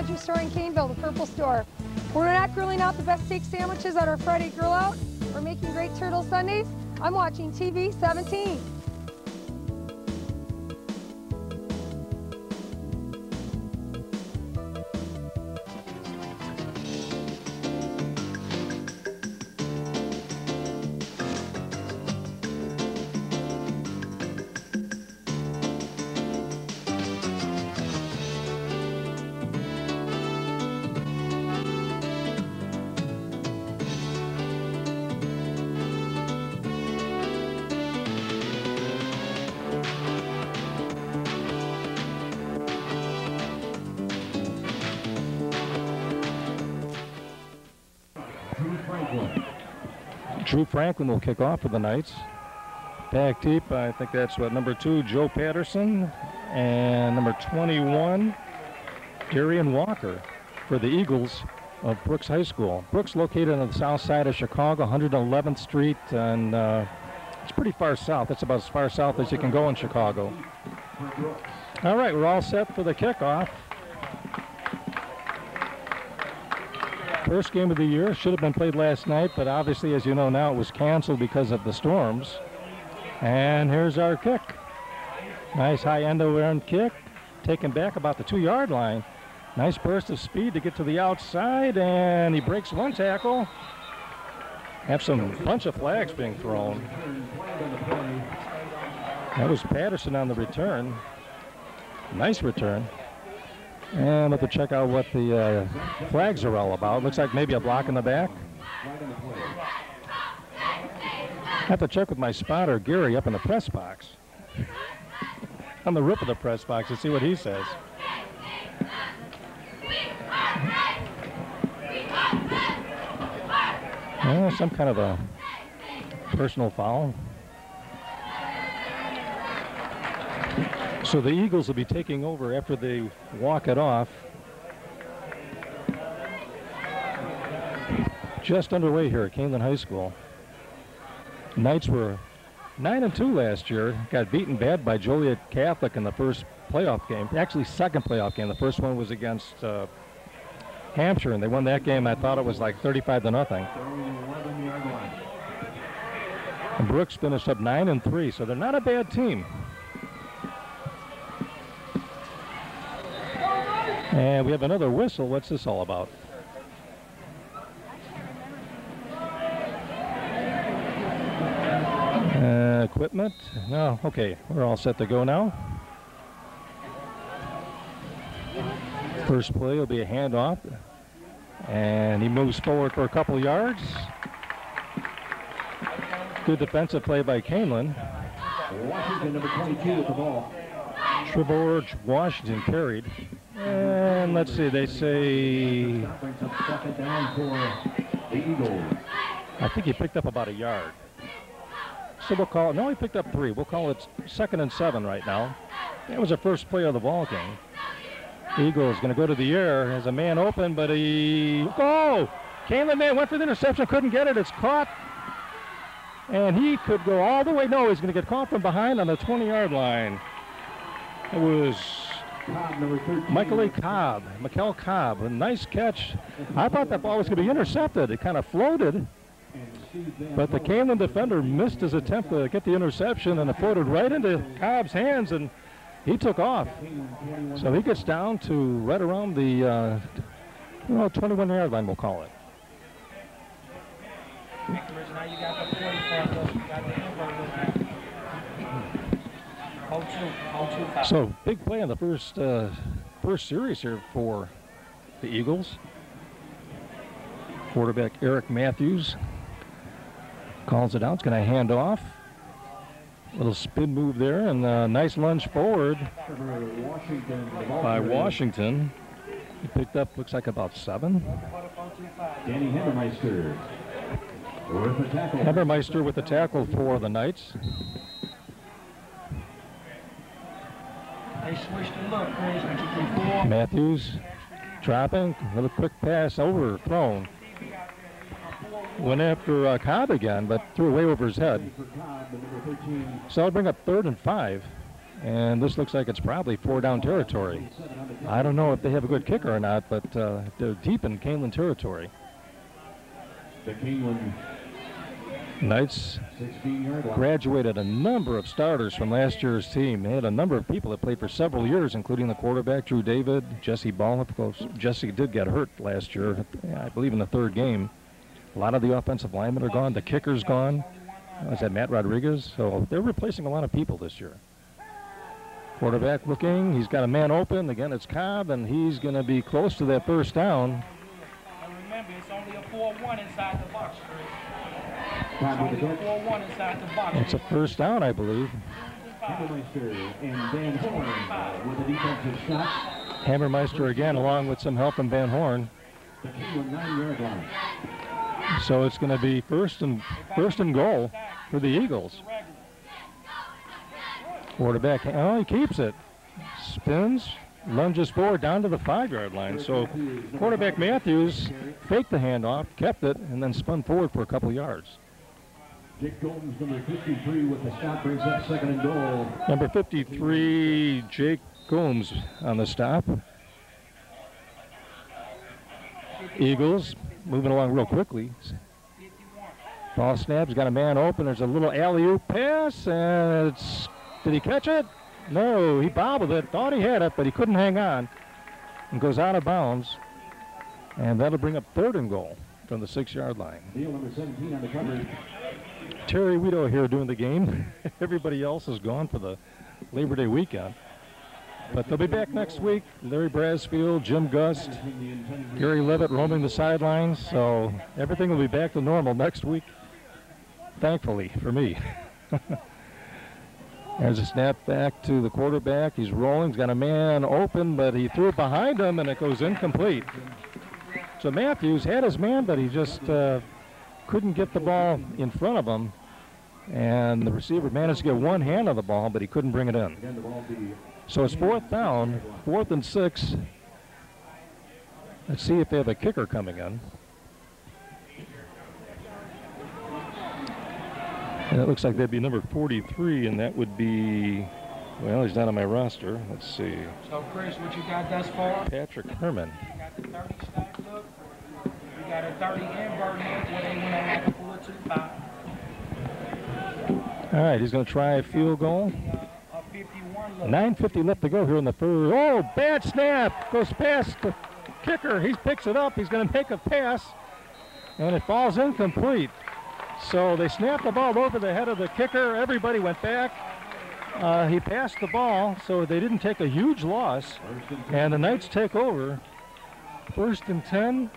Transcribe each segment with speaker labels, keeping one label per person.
Speaker 1: veggie store in Caneville, the Purple Store. We're not grilling out the best steak sandwiches at our Friday grill out. We're making great turtle sundaes. I'm watching TV 17.
Speaker 2: Drew Franklin will kick off for the Knights. Back deep, I think that's what, number 2, Joe Patterson, and number 21, Darian Walker for the Eagles of Brooks High School. Brooks located on the south side of Chicago, 111th Street, and it's pretty far south. That's about as far south as you can go in Chicago. All right, we're all set for the kickoff. First game of the year, should have been played last night, but obviously, as you know now, it was canceled because of the storms. And here's our kick. Nice high end-over-end kick, taken back about the 2-yard line. Nice burst of speed to get to the outside, and he breaks one tackle. Have some bunch of flags being thrown. That was Patterson on the return. Nice return. And we'll have to check out what the flags are all about. Looks like maybe a block in the back. I have to check with my spotter, Gary, up in the press box. On the roof of the press box to see what he says. Some kind of a personal foul. So the Eagles will be taking over after they walk it off. Just underway here at Kaneland High School. Knights were 9-2 last year. Got beaten bad by Joliet Catholic in the first playoff game. Actually, second playoff game. The first one was against Hampshire, and they won that game. I thought it was like 35-0. And Brooks finished up 9-3, so they're not a bad team. And we have another whistle. What's this all about? Equipment? No, okay, we're all set to go now. First play will be a handoff, and he moves forward for a couple yards. Good defensive play by Kaneland.
Speaker 3: Washington, number 22 with the ball.
Speaker 2: Trevor Washington carried. And let's see, they say, I think he picked up about a yard. So we'll call it, no, he picked up 3. We'll call it 2nd and 7 right now. That was the first play of the ball game. Eagles going to go to the air as a man open, but Kaneland man went for the interception, couldn't get it. It's caught. And he could go all the way. No, he's going to get caught from behind on the 20-yard line. It was Michael Cobb, a nice catch. I thought that ball was going to be intercepted. It kind of floated, but the Kaneland defender missed his attempt to get the interception, and it floated right into Cobb's hands, and he took off. So he gets down to right around the 21-yard line, we'll call it. So big play on the first series here for the Eagles. Quarterback Eric Matthews calls it out. It's going to hand off. Little spin move there, and a nice lunge forward by Washington. He picked up, looks like about 7.
Speaker 3: Danny Hemmermeister with the tackle.
Speaker 2: Hemmermeister with the tackle for the Knights. Matthews dropping, a little quick pass overthrown. Went after Cobb again, but threw way over his head. So I'll bring up 3rd and 5. And this looks like it's probably 4-down territory. I don't know if they have a good kicker or not, but they're deep in Kaneland territory.
Speaker 3: The Kaneland
Speaker 2: Knights graduated a number of starters from last year's team. They had a number of people that played for several years, including the quarterback, Drew David, Jesse Ball. Of course, Jesse did get hurt last year, I believe in the 3rd game. A lot of the offensive linemen are gone. The kicker's gone. Is that Matt Rodriguez? So they're replacing a lot of people this year. Quarterback looking. He's got a man open. Again, it's Cobb, and he's going to be close to that 1st down.
Speaker 4: And remember, it's only a 4-1 inside the box.
Speaker 3: It's
Speaker 4: only a 4-1 inside the box.
Speaker 2: It's a 1st down, I believe.
Speaker 3: Hammermeister and Van Horn with a defensive shot.
Speaker 2: Hammermeister again, along with some help from Van Horn.
Speaker 3: The Kaneland 9-yard line.
Speaker 2: So it's going to be first and goal for the Eagles. Quarterback, oh, he keeps it. Spins, lunges forward down to the 5-yard line. So quarterback Matthews faked the handoff, kept it, and then spun forward for a couple yards.
Speaker 3: Jake Gomes, number 53, with the stop, brings up 2nd and goal.
Speaker 2: Number 53, Jake Gomes on the stop. Eagles moving along real quickly. Ball snaps, got a man open. There's a little alley-oop pass, and it's, did he catch it? No, he bobbled it, thought he had it, but he couldn't hang on, and goes out of bounds. And that'll bring up 3rd and goal from the 6-yard line.
Speaker 3: Deal number 17 on the cover.
Speaker 2: Terry Weedo here doing the game. Everybody else is gone for the Labor Day weekend. But they'll be back next week. Larry Brasfield, Jim Gust, Gary Levitt roaming the sidelines. So everything will be back to normal next week, thankfully for me. There's a snap back to the quarterback. He's rolling. He's got a man open, but he threw it behind him, and it goes incomplete. So Matthews had his man, but he just couldn't get the ball in front of him. And the receiver managed to get one hand on the ball, but he couldn't bring it in. So it's 4th down, 4th and 6. Let's see if they have a kicker coming in. And it looks like that'd be number 43, and that would be, well, he's not on my roster. Let's see.
Speaker 4: So, Chris, what you got thus far?
Speaker 2: Patrick Herman.
Speaker 4: You got the 30 stacked up. You got a 30 invert here where they went on like a 4-2-5.
Speaker 2: All right, he's going to try a field goal. 9:50 left to go here in the 3rd. Oh, bad snap. Goes past the kicker. He picks it up. He's going to make a pass, and it falls incomplete. So they snapped the ball over the head of the kicker. Everybody went back. He passed the ball, so they didn't take a huge loss. And the Knights take over. 1st and 10,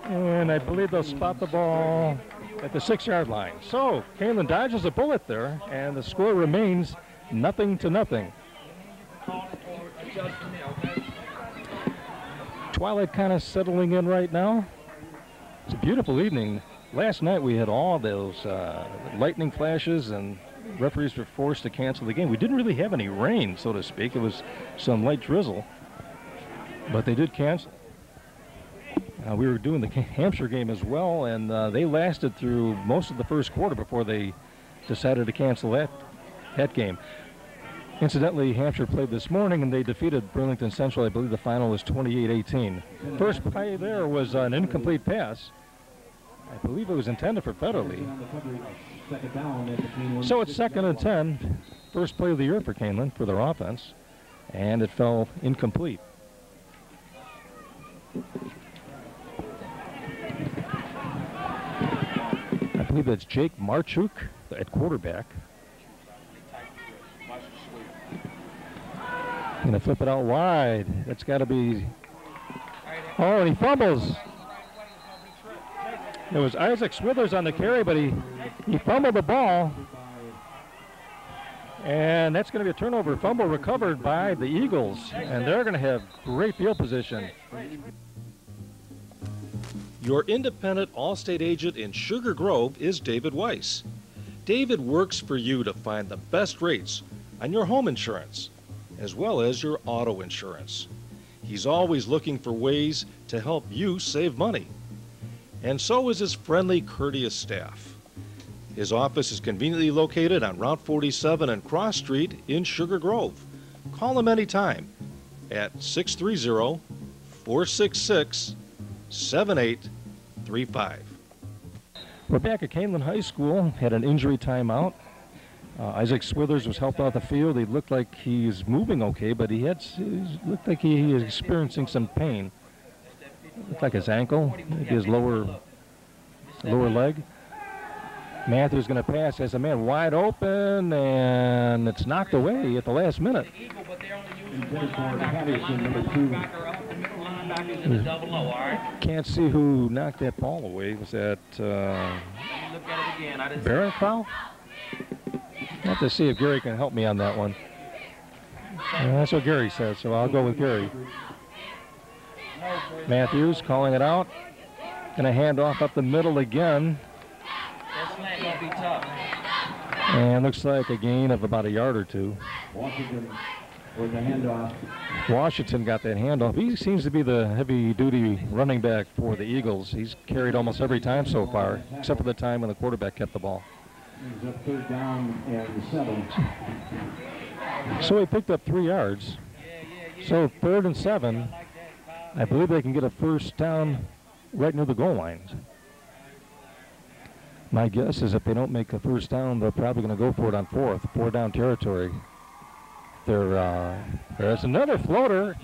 Speaker 2: and I believe they'll spot the ball at the 6-yard line. So Kaneland dodges a bullet there, and the score remains 0-0. Twilight kind of settling in right now. It's a beautiful evening. Last night we had all those lightning flashes, and referees were forced to cancel the game. We didn't really have any rain, so to speak. It was some light drizzle, but they did cancel. We were doing the Hampshire game as well, and they lasted through most of the 1st quarter before they decided to cancel that game. Incidentally, Hampshire played this morning, and they defeated Burlington Central. I believe the final was 28-18. First play there was an incomplete pass. I believe it was intended for Federley. So it's 2nd and 10. First play of the year for Kaneland for their offense, and it fell incomplete. I believe that's Jake Marchuk at quarterback. Gonna flip it out wide. That's got to be. Oh, and he fumbles. It was Isaac Swithers on the carry, but he fumbled the ball. And that's going to be a turnover. Fumble recovered by the Eagles, and they're going to have great field position.
Speaker 5: Your independent Allstate agent in Sugar Grove is David Weiss. David works for you to find the best rates on your home insurance, as well as your auto insurance. He's always looking for ways to help you save money. And so is his friendly, courteous staff. His office is conveniently located on Route 47 and Cross Street in Sugar Grove. Call him anytime at 630-466-7835.
Speaker 2: We're back at Kaneland High School. Had an injury timeout. Isaac Swithers was helped off the field. He looked like he's moving okay, but he looked like he is experiencing some pain. Looked like his ankle, maybe his lower leg. Matthews going to pass. Has a man wide open, and it's knocked away at the last minute. Can't see who knocked that ball away. Was that Barenthal? I have to see if Gary can help me on that one. That's what Gary says, so I'll go with Gary. Matthews calling it out. Going to hand off up the middle again. And looks like a gain of about a yard or two.
Speaker 3: Washington with the handoff.
Speaker 2: Washington got that handoff. He seems to be the heavy-duty running back for the Eagles. He's carried almost every time so far, except for the time when the quarterback kept the ball.
Speaker 3: He's up 3rd down and 7.
Speaker 2: So he picked up 3 yards. So 3rd and 7. I believe they can get a first down right near the goal line. My guess is if they don't make a first down, they're probably going to go for it on 4th down territory. There's another floater.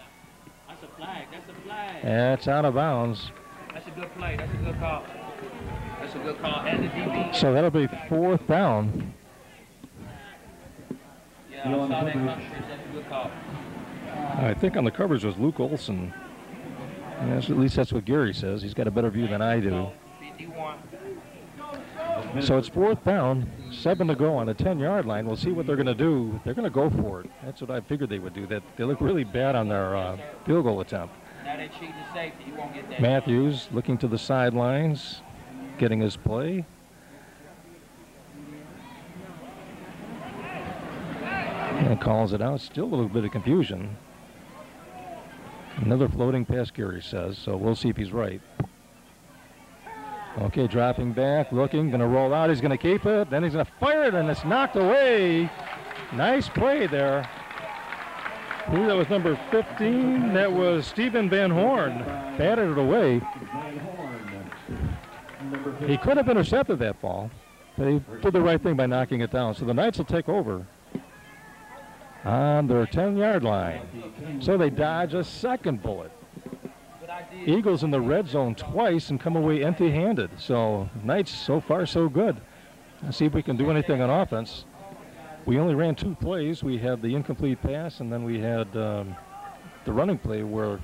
Speaker 4: That's a flag. That's a flag.
Speaker 2: That's out of bounds.
Speaker 4: That's a good play. That's a good call. That's a good call. And the DB.
Speaker 2: So that'll be 4th down.
Speaker 4: Yeah, I saw that coverage. That's a good call.
Speaker 2: I think on the coverage was Luke Olson. Yes, at least that's what Gary says. He's got a better view than I do.
Speaker 4: 51.
Speaker 2: So it's 4th down, 7 to go on the 10-yard line. We'll see what they're going to do. They're going to go for it. That's what I figured they would do. That they look really bad on their field goal attempt.
Speaker 4: Now they cheat the safety. You won't get that.
Speaker 2: Matthews looking to the sidelines, getting his play. And calls it out. Still a little bit of confusion. Another floating pass, Gary says, so we'll see if he's right. Okay, dropping back, looking, going to roll out. He's going to keep it. Then he's going to fire it, and it's knocked away. Nice play there. I believe that was number 15. That was Stephen Van Horn. Batted it away. He could have intercepted that ball, but he did the right thing by knocking it down. So the Knights will take over on their 10-yard line. So they dodge a second bullet. Eagles in the red zone twice and come away empty-handed. So Knights, so far, so good. Let's see if we can do anything on offense. We only ran 2 plays. We had the incomplete pass, and then we had the running play where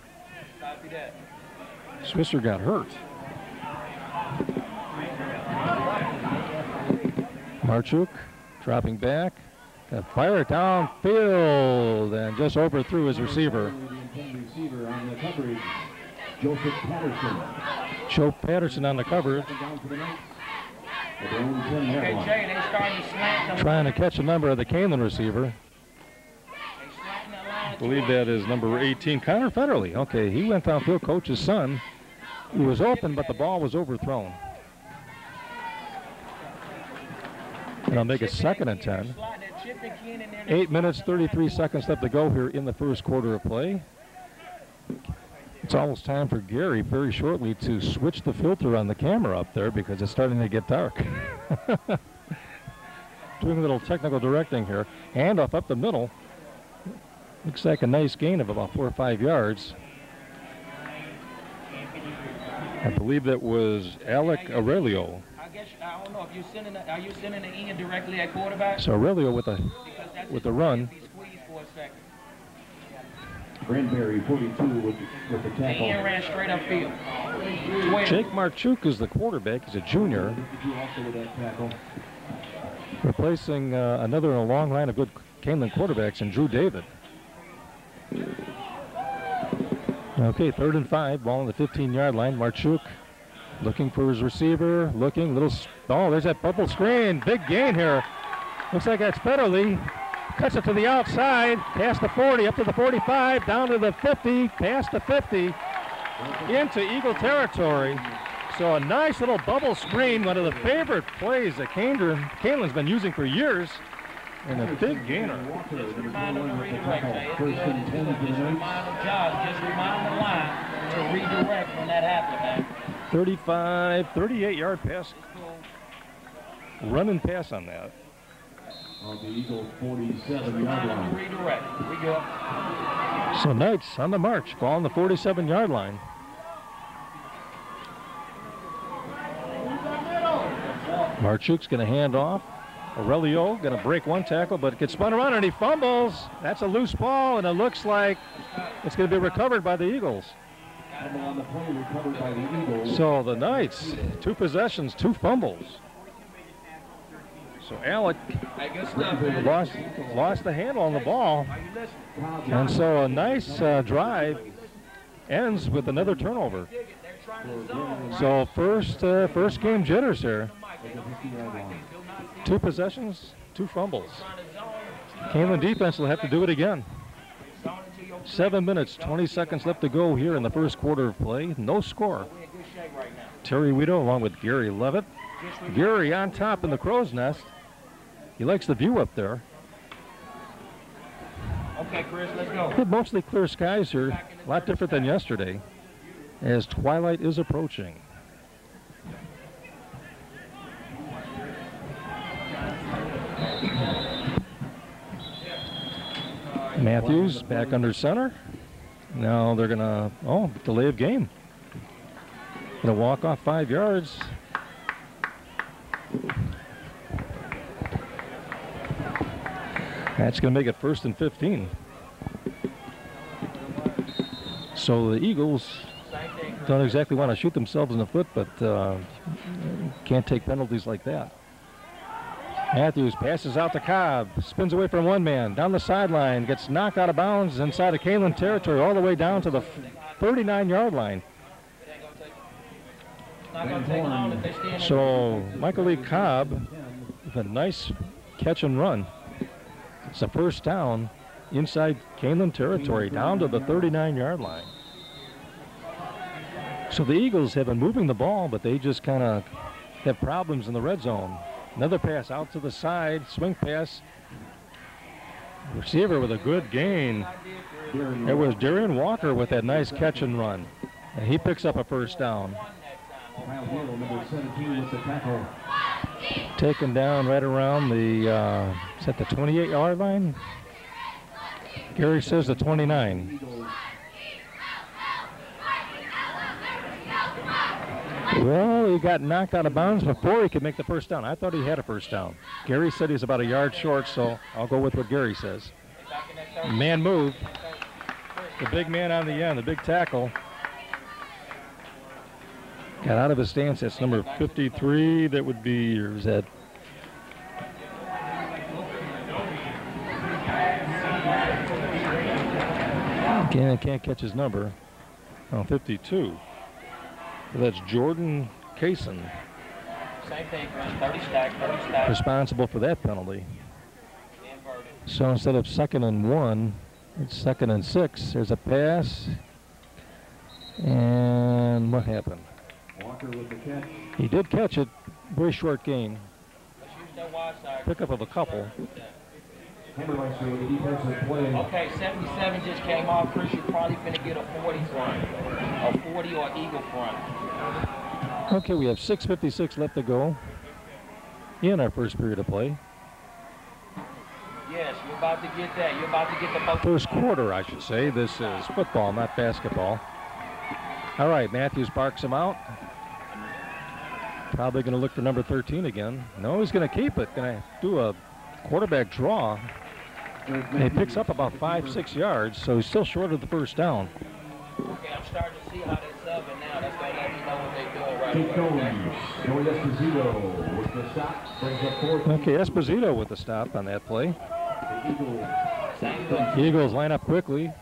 Speaker 2: Swisher got hurt. Marchuk dropping back. Got to fire it downfield and just overthrew his receiver.
Speaker 3: Receiver on the coverage. Joseph Patterson.
Speaker 2: Joe Patterson on the cover.
Speaker 4: Okay, Jay, they starting to slant them.
Speaker 2: Trying to catch a number of the Kaneland receiver. I believe that is number 18, Connor Federley. Okay, he went downfield, coach's son. He was open, but the ball was overthrown. And I'll make it 2nd and 10. 8 minutes, 33 seconds left to go here in the first quarter of play. It's almost time for Gary very shortly to switch the filter on the camera up there because it's starting to get dark. Doing a little technical directing here. Handoff up the middle. Looks like a nice gain of about 4 or 5 yards. I believe that was Alec Aurelio.
Speaker 4: I don't know if are you sending the end directly at quarterback?
Speaker 2: So Aurelio with the run.
Speaker 3: Granberry 42 with the tackle.
Speaker 4: The end ran straight upfield.
Speaker 2: Jake Marchuk is the quarterback. He's a junior. Replacing another in a long line of good Kaneland quarterbacks and Drew David. Okay, 3rd and 5, ball on the 15-yard line. Marchuk looking for his receiver, looking, oh, there's that bubble screen. Big gain here. Looks like that's Federley. Cuts it to the outside, past the 40, up to the 45, down to the 50, past the 50, into Eagle territory. So a nice little bubble screen, one of the favorite plays that Kaneland's been using for years. And a big gainer.
Speaker 4: Just remind them to redirect, Jay. Just remind them, Josh, just remind the line to redirect when that happens, man.
Speaker 2: 35, 38-yard pass. Run and pass on that.
Speaker 3: On the Eagles' 47-yard line.
Speaker 4: Redirect. We go.
Speaker 2: So Knights on the march, ball on the 47-yard line. Marchuk's going to hand off. Aurelio going to break one tackle, but gets spun around and he fumbles. That's a loose ball, and it looks like it's going to be recovered by the Eagles.
Speaker 3: On the play, recovered by the Eagles.
Speaker 2: So the Knights, 2 possessions, 2 fumbles. So Alec lost the handle on the ball. And so a nice drive ends with another turnover. So first game jitters here. 2 possessions, 2 fumbles. Kaneland defense will have to do it again. 7 minutes, 20 seconds left to go here in the first quarter of play. No score. Terry Weedo along with Gary Levitt. Gary on top in the crow's nest. He likes the view up there.
Speaker 4: Okay, Chris, let's go.
Speaker 2: Good, mostly clear skies here. A lot different than yesterday as twilight is approaching. Matthews back under center. Now they're going to, delay of game. Going to walk off 5 yards. That's going to make it 1st and 15. So the Eagles don't exactly want to shoot themselves in the foot, but can't take penalties like that. Matthews passes out to Cobb, spins away from one man, down the sideline, gets knocked out of bounds inside of Kaneland territory all the way down to the 39-yard line. So Michael Lee Cobb with a nice catch and run. It's a first down inside Kaneland territory, down to the 39-yard line. So the Eagles have been moving the ball, but they just kind of have problems in the red zone. Another pass out to the side, swing pass. Receiver with a good gain. It was Darian Walker with that nice catch and run. And he picks up a first down.
Speaker 3: Number 17 with the tackle.
Speaker 2: Taken down right around the, is that the 28-yard line? Gary says the 29. Well, he got knocked out of bounds before he could make the first down. I thought he had a first down. Gary said he's about a yard short, so I'll go with what Gary says. Man move. The big man on the end, the big tackle. Got out of his stance. That's number 53. That would be, or is that? Again, I can't catch his number. Oh, 52. So that's Jordan Kaysen.
Speaker 4: Same thing, 30 stack.
Speaker 2: Responsible for that penalty. So instead of 2nd and 1, it's 2nd and 6. There's a pass. And what happened?
Speaker 3: Walker with the catch.
Speaker 2: He did catch it. Very short gain. Pickup of a couple.
Speaker 3: Hammermeister with the defensive play.
Speaker 4: Okay, 77 just came off. Chris, you're probably finna get a 40 front. A 40 or Eagle front.
Speaker 2: Okay, we have 6:56 left to go in our first period of play.
Speaker 4: Yes, you're about to get that. You're about to get the
Speaker 2: first quarter, I should say. This is football, not basketball. All right, Matthews barks him out. Probably going to look for number 13 again. No, he's going to keep it. Going to do a quarterback draw. And he picks up about 5-6 yards, so he's still short of the first down.
Speaker 4: Okay, I'm starting to see how they're subbing now. That's going to let me know what they're doing right away.
Speaker 3: Esposito with the stop, brings up 4.
Speaker 2: Okay, Esposito with the stop on that play. The Eagles line up quickly.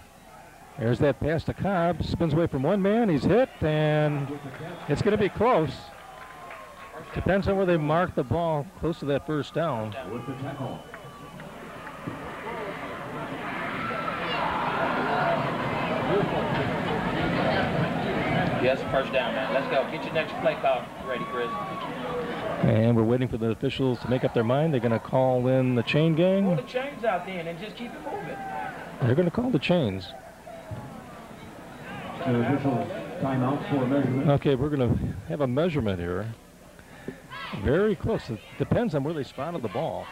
Speaker 2: There's that pass to Cobb. Spins away from one man. He's hit, and it's going to be close. Depends on where they mark the ball close to that first down.
Speaker 3: With the tackle.
Speaker 4: Yes, first down, man. Let's go. Get your next play call ready, Chris.
Speaker 2: And we're waiting for the officials to make up their mind. They're going to call in the chain gang.
Speaker 4: Pull the chains out then and just keep it moving.
Speaker 2: They're going to call the chains.
Speaker 3: The officials timeout for a measurement.
Speaker 2: Okay, we're going to have a measurement here. Very close. It depends on where they spotted the ball.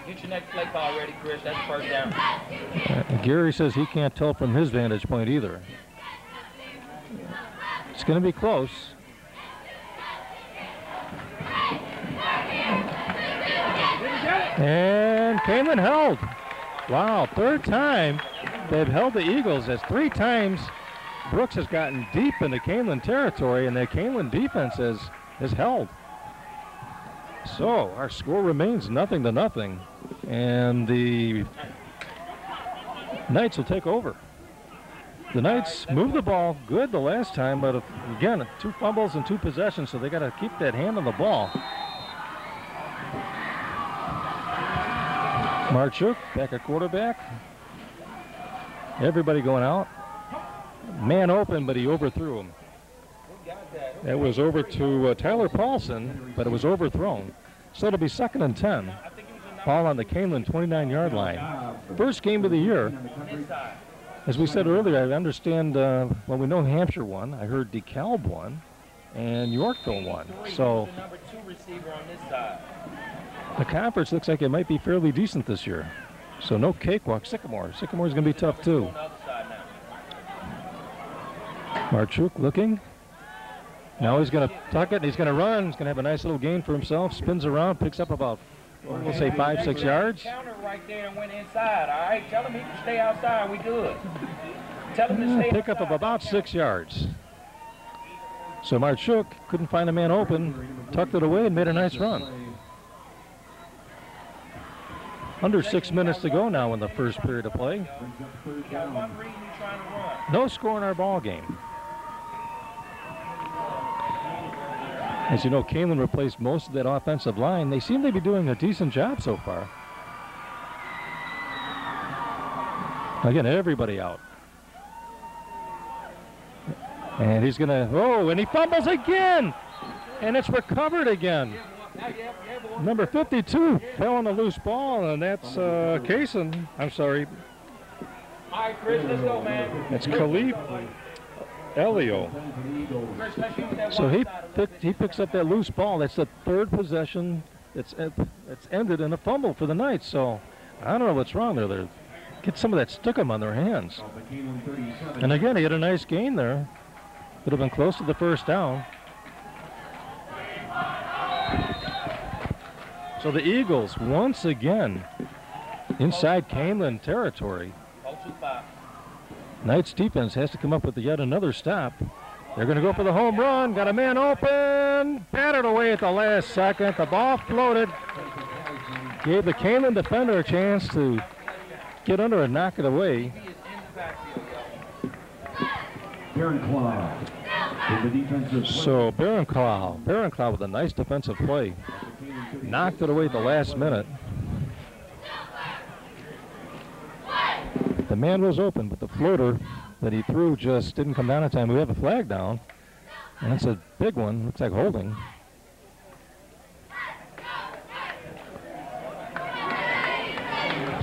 Speaker 4: Get your next play call ready, Chris. That's first down.
Speaker 2: Gary says he can't tell from his vantage point either. It's going to be close. And Kaneland held. Wow, third time they've held the Eagles. As 3 times Brooks has gotten deep into Kaneland territory, and the Kaneland defense is held. So our score remains 0-0, and the Knights will take over. The Knights moved the ball good the last time, but again, 2 fumbles and 2 possessions, so they got to keep that hand on the ball. Marchuk back at quarterback. Everybody going out. Man open, but he overthrew him. That was over to Tyler Paulson, but it was overthrown. So it'll be 2nd and 10. Ball on the Kaneland 29-yard line. First game of the year. As we said earlier, I understand, well, we know Hampshire won. I heard DeKalb won, and Yorkville won. So the conference looks like it might be fairly decent this year. So no cakewalk. Sycamore's going to be tough too. Marchuk looking. Now he's going to tuck it, and he's going to run. He's going to have a nice little gain for himself. Spins around, picks up about, we'll say 5-6 yards.
Speaker 4: Counter right there and went inside. All right, tell him he can stay outside. We good. Tell him to stay
Speaker 2: pick up of about 6 yards. So Marchuk couldn't find a man open, tucked it away, and made a nice run. Under 6 minutes to go now in the first period of play. No score in our ball game. As you know, Kaneland replaced most of that offensive line. They seem to be doing a decent job so far. Again, everybody out. And he's going to, oh, and he fumbles again. And it's recovered again. Number 52 fell on a loose ball, and that's Kaysen. I'm sorry.
Speaker 4: All right, Chris, let's go, man.
Speaker 2: It's Khalif Elio. So he picks up that loose ball. That's the 3rd possession. It's ended in a fumble for the Knights. So I don't know what's wrong there. They get some of that stickum on their hands. And again, he had a nice gain there. Would have been close to the first down. So the Eagles once again inside Kaneland territory. Knights defense has to come up with yet another stop. They're going to go for the home run. Got a man open. Batted away at the last second. The ball floated. Gave the Kaneland defender a chance to get under and knock it away. So Barenclaw with a nice defensive play. Knocked it away at the last minute. The man was open, but the floater that he threw just didn't come down in time. We have a flag down, and it's a big one. Looks like holding.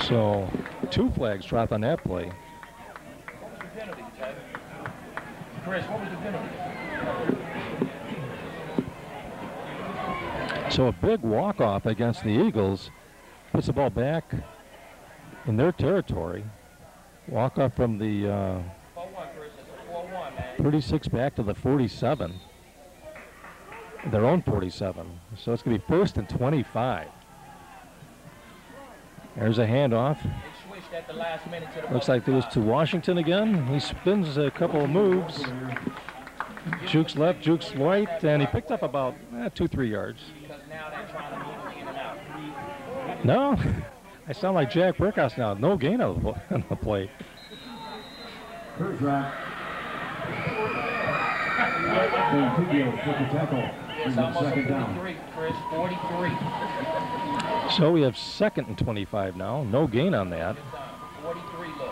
Speaker 2: So 2 flags dropped on that play.
Speaker 4: Chris, what was the penalty?
Speaker 2: So a big walk-off against the Eagles puts the ball back in their territory. Walk-off from the 36 back to the 47. Their own 47. So it's going to be 1st and 25. There's a handoff. Looks like it was to Washington again. He spins a couple of moves. Jukes left, Jukes right, and he picked up about 2-3 yards. No, I sound like Jack Brickhouse now. No gain on the play. So we have 2nd and 25 now. No gain on that.
Speaker 4: 43 look.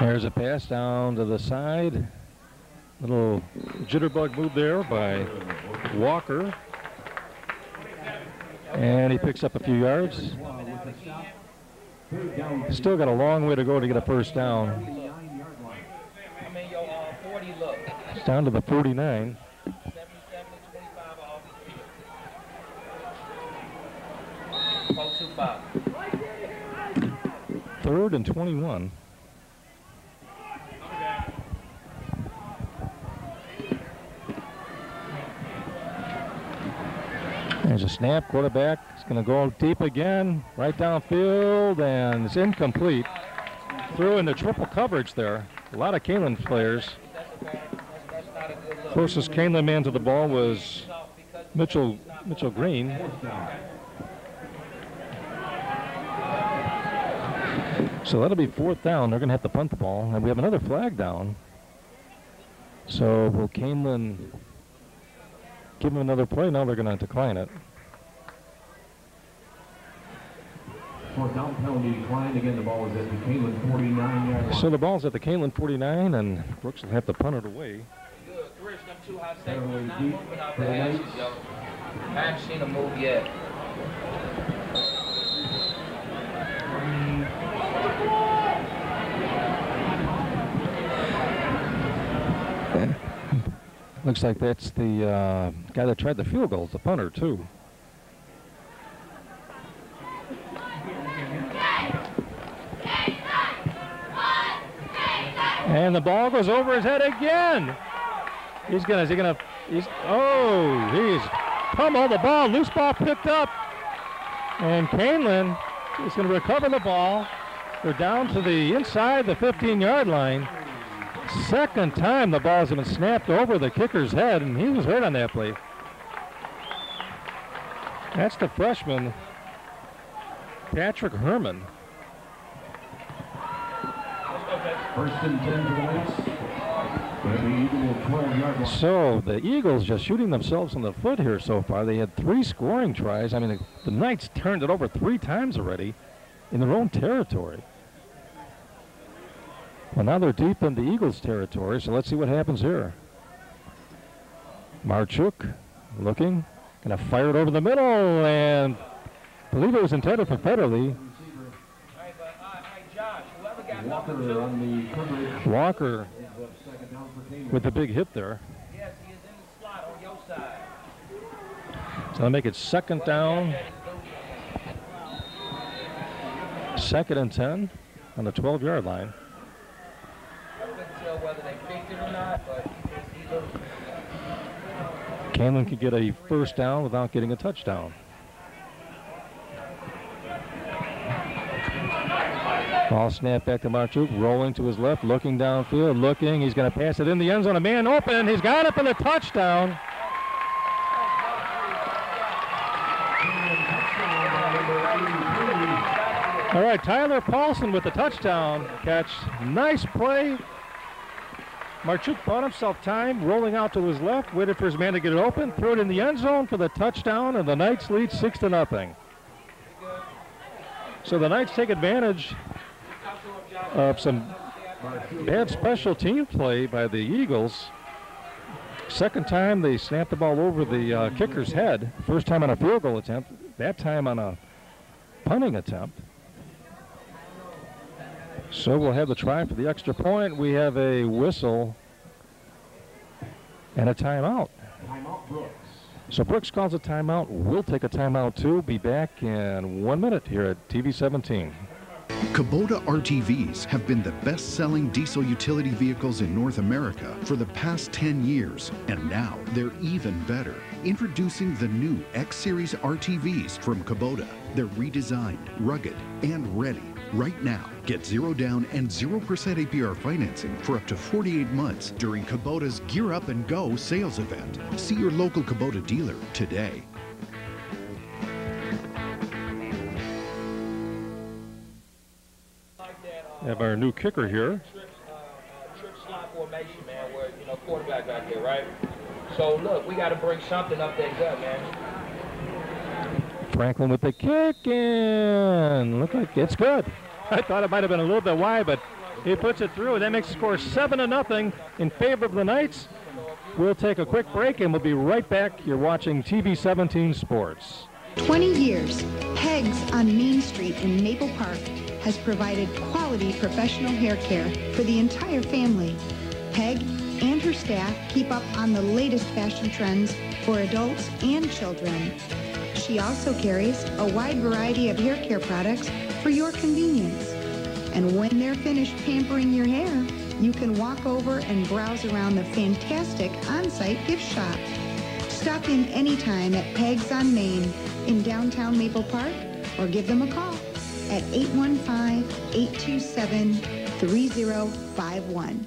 Speaker 2: There's a pass down to the side. Little jitterbug move there by Walker. And he picks up a few yards. Still got a long way to go to get a first down. It's down to the 49. Third and 21. There's a snap. Quarterback is going to go deep again, right downfield, and it's incomplete. Threw into triple coverage there. A lot of Kaneland players. Closest Kaneland man to the ball was Mitchell Green. So that'll be fourth down. They're going to have to punt the ball, and we have another flag down. So will Kaneland give them another play? No, they're going to decline it.
Speaker 3: Fourth down penalty declined. Again, the ball is at the Kaneland 49-yard line.
Speaker 2: So the ball's at the Kaneland 49, and Brooks will have to punt it away.
Speaker 4: I haven't seen a move yet.
Speaker 2: Looks like that's the guy that tried the field goal, the punter, too. And the ball goes over his head again. He's pummeled the ball. Loose ball picked up. And Kaneland is going to recover the ball. They're down to the inside the 15-yard line. Second time the ball's been snapped over the kicker's head, and he was hurt on that play. That's the freshman, Patrick Herman.
Speaker 3: First and 10 for the Knights.
Speaker 2: So the Eagles just shooting themselves in the foot here so far. They had 3 scoring tries. I mean, the Knights turned it over 3 times already in their own territory. Well, now they're deep in the Eagles' territory, so let's see what happens here. Marchuk looking, going to fire it over the middle, and I believe it was intended for Federley. Walker with the big hit there.
Speaker 4: Yes, he is in the slot on your side.
Speaker 2: So they'll make it second down. Second and 10 on the 12-yard line.
Speaker 4: I couldn't tell whether they picked it or not, but he looked.
Speaker 2: Kaneland could get a first down without getting a touchdown. Ball snap back to Marchuk, rolling to his left, looking downfield, looking. He's going to pass it in the end zone. A man open. He's got it for the touchdown. All right, Tyler Paulson with the touchdown catch. Nice play. Marchuk bought himself time, rolling out to his left, waited for his man to get it open, threw it in the end zone for the touchdown, and the Knights lead 6-0. So the Knights take advantage of some bad special team play by the Eagles. Second time they snapped the ball over the kicker's head. First time on a field goal attempt, that time on a punting attempt. So we'll have the try for the extra point. We have a whistle and a timeout.
Speaker 3: Timeout, Brooks.
Speaker 2: So Brooks calls a timeout. We'll take a timeout too. Be back in 1 minute here at TV 17.
Speaker 6: Kubota RTVs have been the best-selling diesel utility vehicles in North America for the past 10 years, and now they're even better. Introducing the new X-Series RTVs from Kubota. They're redesigned, rugged, and ready. Right now, get 0 down and 0% APR financing for up to 48 months during Kubota's Gear Up and Go sales event. See your local Kubota dealer today.
Speaker 2: We have our new kicker here.
Speaker 4: Trick slot formation, man, where, quarterback back there, right? So, look, we got to bring something up their gut, man.
Speaker 2: Franklin with the kick, and look like it's good. I thought it might have been a little bit wide, but He puts it through. That makes the score 7-0 in favor of the Knights. We'll take a quick break and we'll be right back. You're watching TV 17 Sports.
Speaker 7: 20 years, Peg's on Main Street in Maple Park has provided quality professional hair care for the entire family. Peg and her staff keep up on the latest fashion trends for adults and children. She also carries a wide variety of hair care products for your convenience. And when they're finished pampering your hair, you can walk over and browse around the fantastic on-site gift shop. Stop in anytime at Peg's on Main in downtown Maple Park or give them a call at 815-827-3051.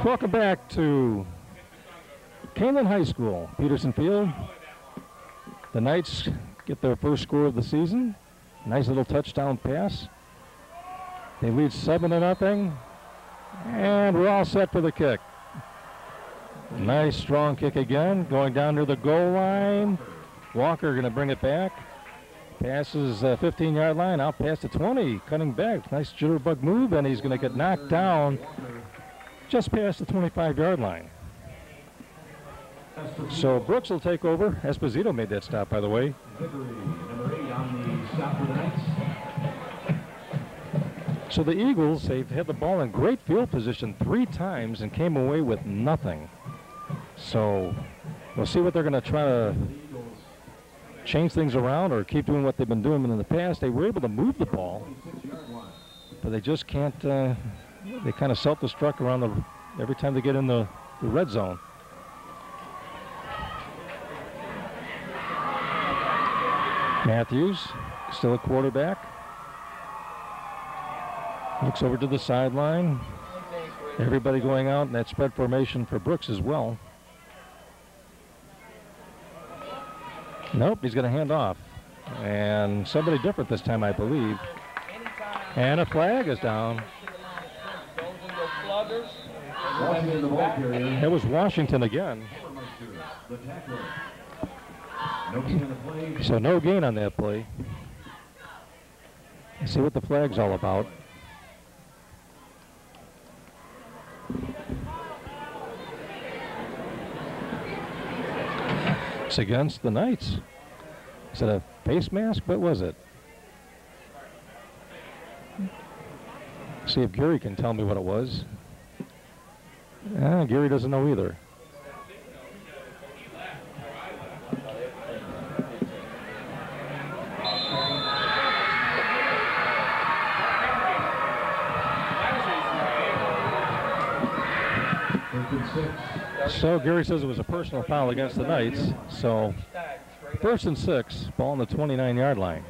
Speaker 2: Welcome back to Kaneland High School, Peterson Field. The Knights get their first score of the season. Nice little touchdown pass. They lead 7-0, and we're all set for the kick. Nice strong kick again, going down to the goal line. Walker going to bring it back. Passes 15-yard line, out past the 20, cutting back. Nice jitterbug move, and he's going to get knocked down just past the 25-yard line. So Brooks will take over. Esposito made that stop, by the way. So the Eagles, they've had the ball in great field position 3 times and came away with nothing. So we'll see what they're going to try to change things around or keep doing what they've been doing in the past. They were able to move the ball, but they just can't, they kind of self-destruct around every time they get in the red zone. Matthews, still a quarterback. Looks over to the sideline. Everybody going out in that spread formation for Brooks as well. Nope, he's going to hand off. And somebody different this time, I believe. And a flag is down. It was Washington again. So no gain on that play. Let's see what the flag's all about. It's against the Knights. Is it a face mask? What was it? See if Gary can tell me what it was. Gary doesn't know either. So Gary says it was a personal foul against the Knights. So 1st and 6, ball on the 29-yard line.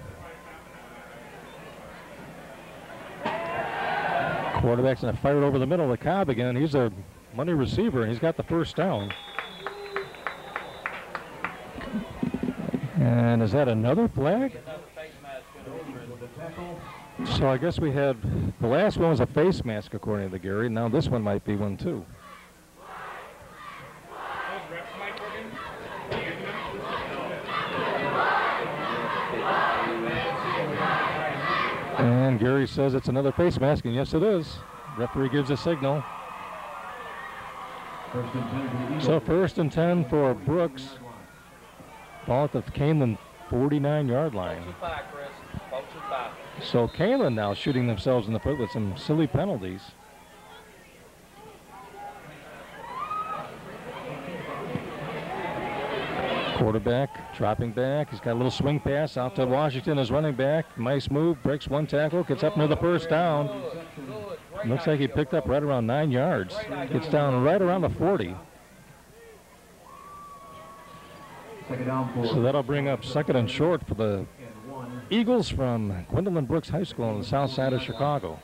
Speaker 2: Quarterback's going to fire it over the middle of the Cobb again. He's a money receiver, and he's got the first down. And is that another flag? So I guess we had, the last one was a face mask according to Gary. Now this one might be one too. And Gary says it's another face mask, and yes it is. Referee gives a signal. So 1st and 10 for Brooks. Ball at the Kaneland 49-yard line. So Kaneland now shooting themselves in the foot with some silly penalties. Quarterback dropping back. He's got a little swing pass out to Washington as running back. Nice move, breaks one tackle, gets up near the first down. Looks like he picked up right around 9 yards. Gets down right around the 40. So that'll bring up 2nd and short for the Eagles from Gwendolyn Brooks High School on the south side of Chicago.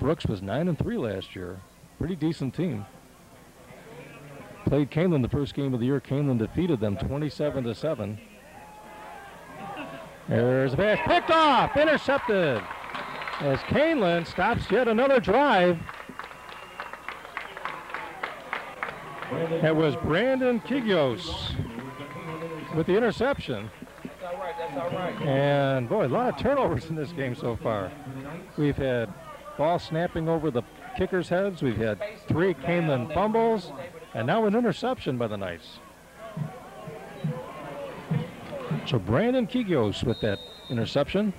Speaker 2: Brooks was 9-3 last year. Pretty decent team. Played Kaneland the first game of the year. Kaneland defeated them 27-7. There's a pass picked off, intercepted. As Kaneland stops yet another drive. That was Brandon Kigios with the interception.
Speaker 4: all right. That's all right.
Speaker 2: And boy, a lot of turnovers in this game so far. We've had ball snapping over the kickers' heads. We've had 3 Kaneland fumbles, and now an interception by the Knights. So Brandon Kigos with that interception.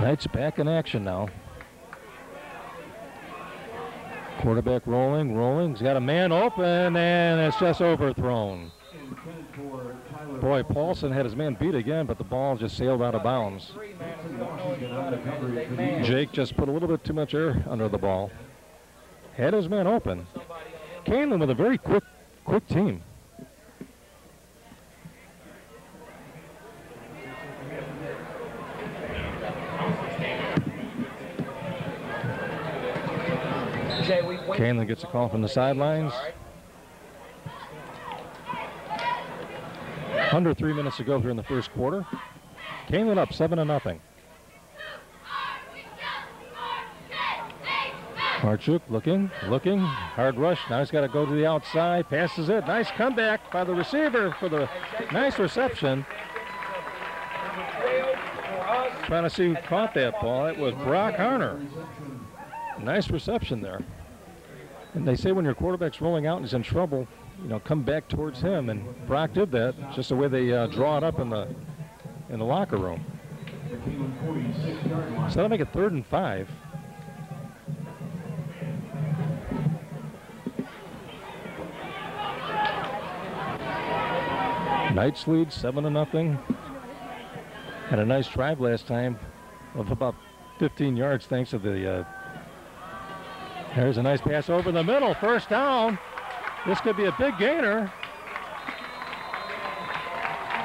Speaker 2: Knights back in action now. Quarterback rolling. He's got a man open, and it's just overthrown. Boy, Paulson had his man beat again, but the ball just sailed out of bounds. Jake just put a little bit too much air under the ball. Had his man open. Kaneland with a very quick team. Kaneland gets a call from the sidelines. Under 3 minutes to go here in the first quarter. Kaneland up 7-0. Marchuk looking, hard rush. Now he's got to go to the outside, passes it. Nice comeback by the receiver for the nice reception. Trying to see who caught that ball. It was Brock Harner. Nice reception there. And they say when your quarterback's rolling out and he's in trouble, you know, come back towards him. And Brock did that. It's just the way they draw it up in the locker room. So that'll make it 3rd and 5. Knights lead 7-0. Had a nice drive last time of about 15 yards thanks to the there's a nice pass over the middle, first down. This could be a big gainer.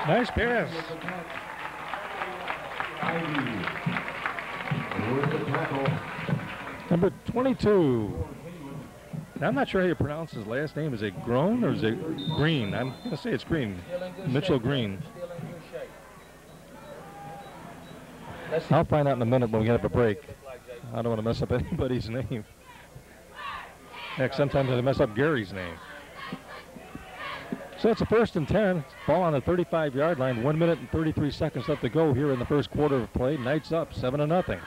Speaker 2: Nice pass. Number 22. Now, I'm not sure how you pronounce his last name. Is it Groen or is it Green? I'm going to say it's Green. Mitchell Green. I'll find out in a minute when we get up a break. I don't want to mess up anybody's name. Heck, sometimes I mess up Gary's name. So it's a 1st and 10. Ball on the 35-yard line. 1 minute and 33 seconds left to go here in the first quarter of play. Knights up 7-0.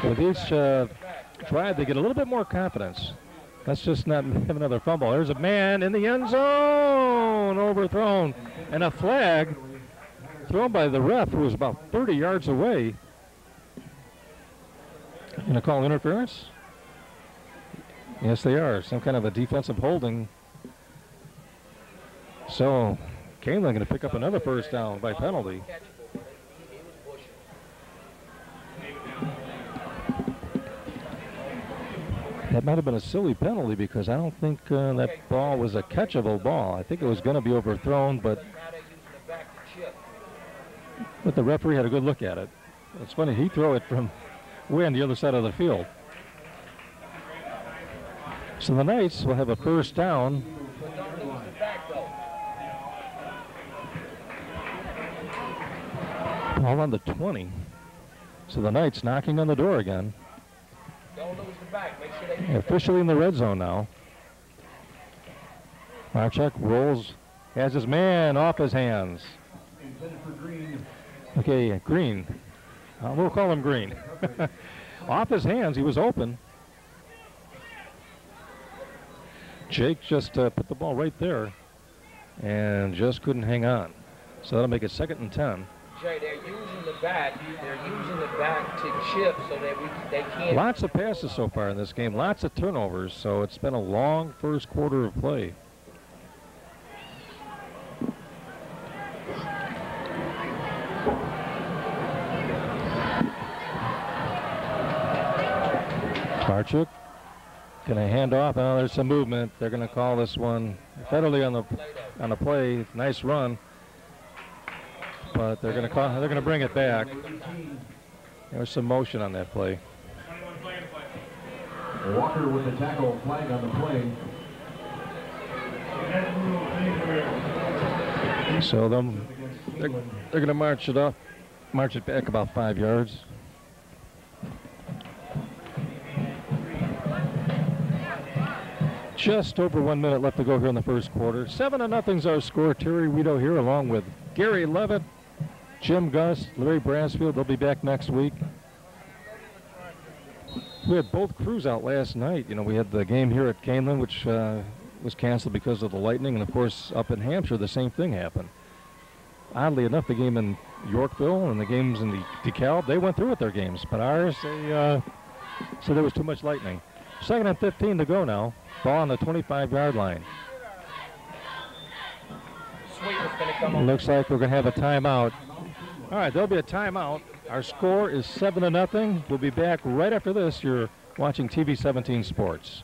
Speaker 2: With each drive, they get a little bit more confidence. Let's just not have another fumble. There's a man in the end zone, overthrown, and a flag thrown by the ref who was about 30 yards away. Going to call interference? Yes, they are. Some kind of a defensive holding. So, Kaneland going to pick up another first down by penalty. That might have been a silly penalty because I don't think that ball was a catchable ball. I think it was going to be overthrown, but the referee had a good look at it. It's funny, he threw it from way on the other side of the field. So the Knights will have a first down. All on the 20. So the Knights knocking on the door again.
Speaker 4: Don't lose the back. Make sure they
Speaker 2: officially in the red zone now. Marchuk rolls, has his man off his hands. Okay, Green. We'll call him Green. Off his hands, he was open. Jake just put the ball right there and just couldn't hang on. So that'll make it 2nd and 10.
Speaker 4: Jay, they're using the back. They're using the back to chip so that they can't.
Speaker 2: Lots of passes so far in this game. Lots of turnovers. So it's been a long first quarter of play. Marchuk going to hand off. Oh, there's some movement. They're going to call this one federally on the play. Nice run, but they're going to bring it back. There was some motion on that play.
Speaker 3: Walker with the tackle, flag on the play.
Speaker 2: So they're going to march it back about 5 yards. Just over 1 minute left to go here in the first quarter. 7-0's our score. Terry Rito here along with Gary Levitt, Jim Gus, Larry Brassfield. They'll be back next week. We had both crews out last night. You know, we had the game here at Kaneland, which was canceled because of the lightning, and of course up in Hampshire the same thing happened. Oddly enough, the game in Yorkville and the games in the DeKalb, they went through with their games, but ours, they so there was too much lightning. 2nd and 15 to go now. Ball on the 25-yard line. Looks like we're going to have a timeout. All right, there'll be a timeout. Our score is 7-0. We'll be back right after this. You're watching TV 17 Sports.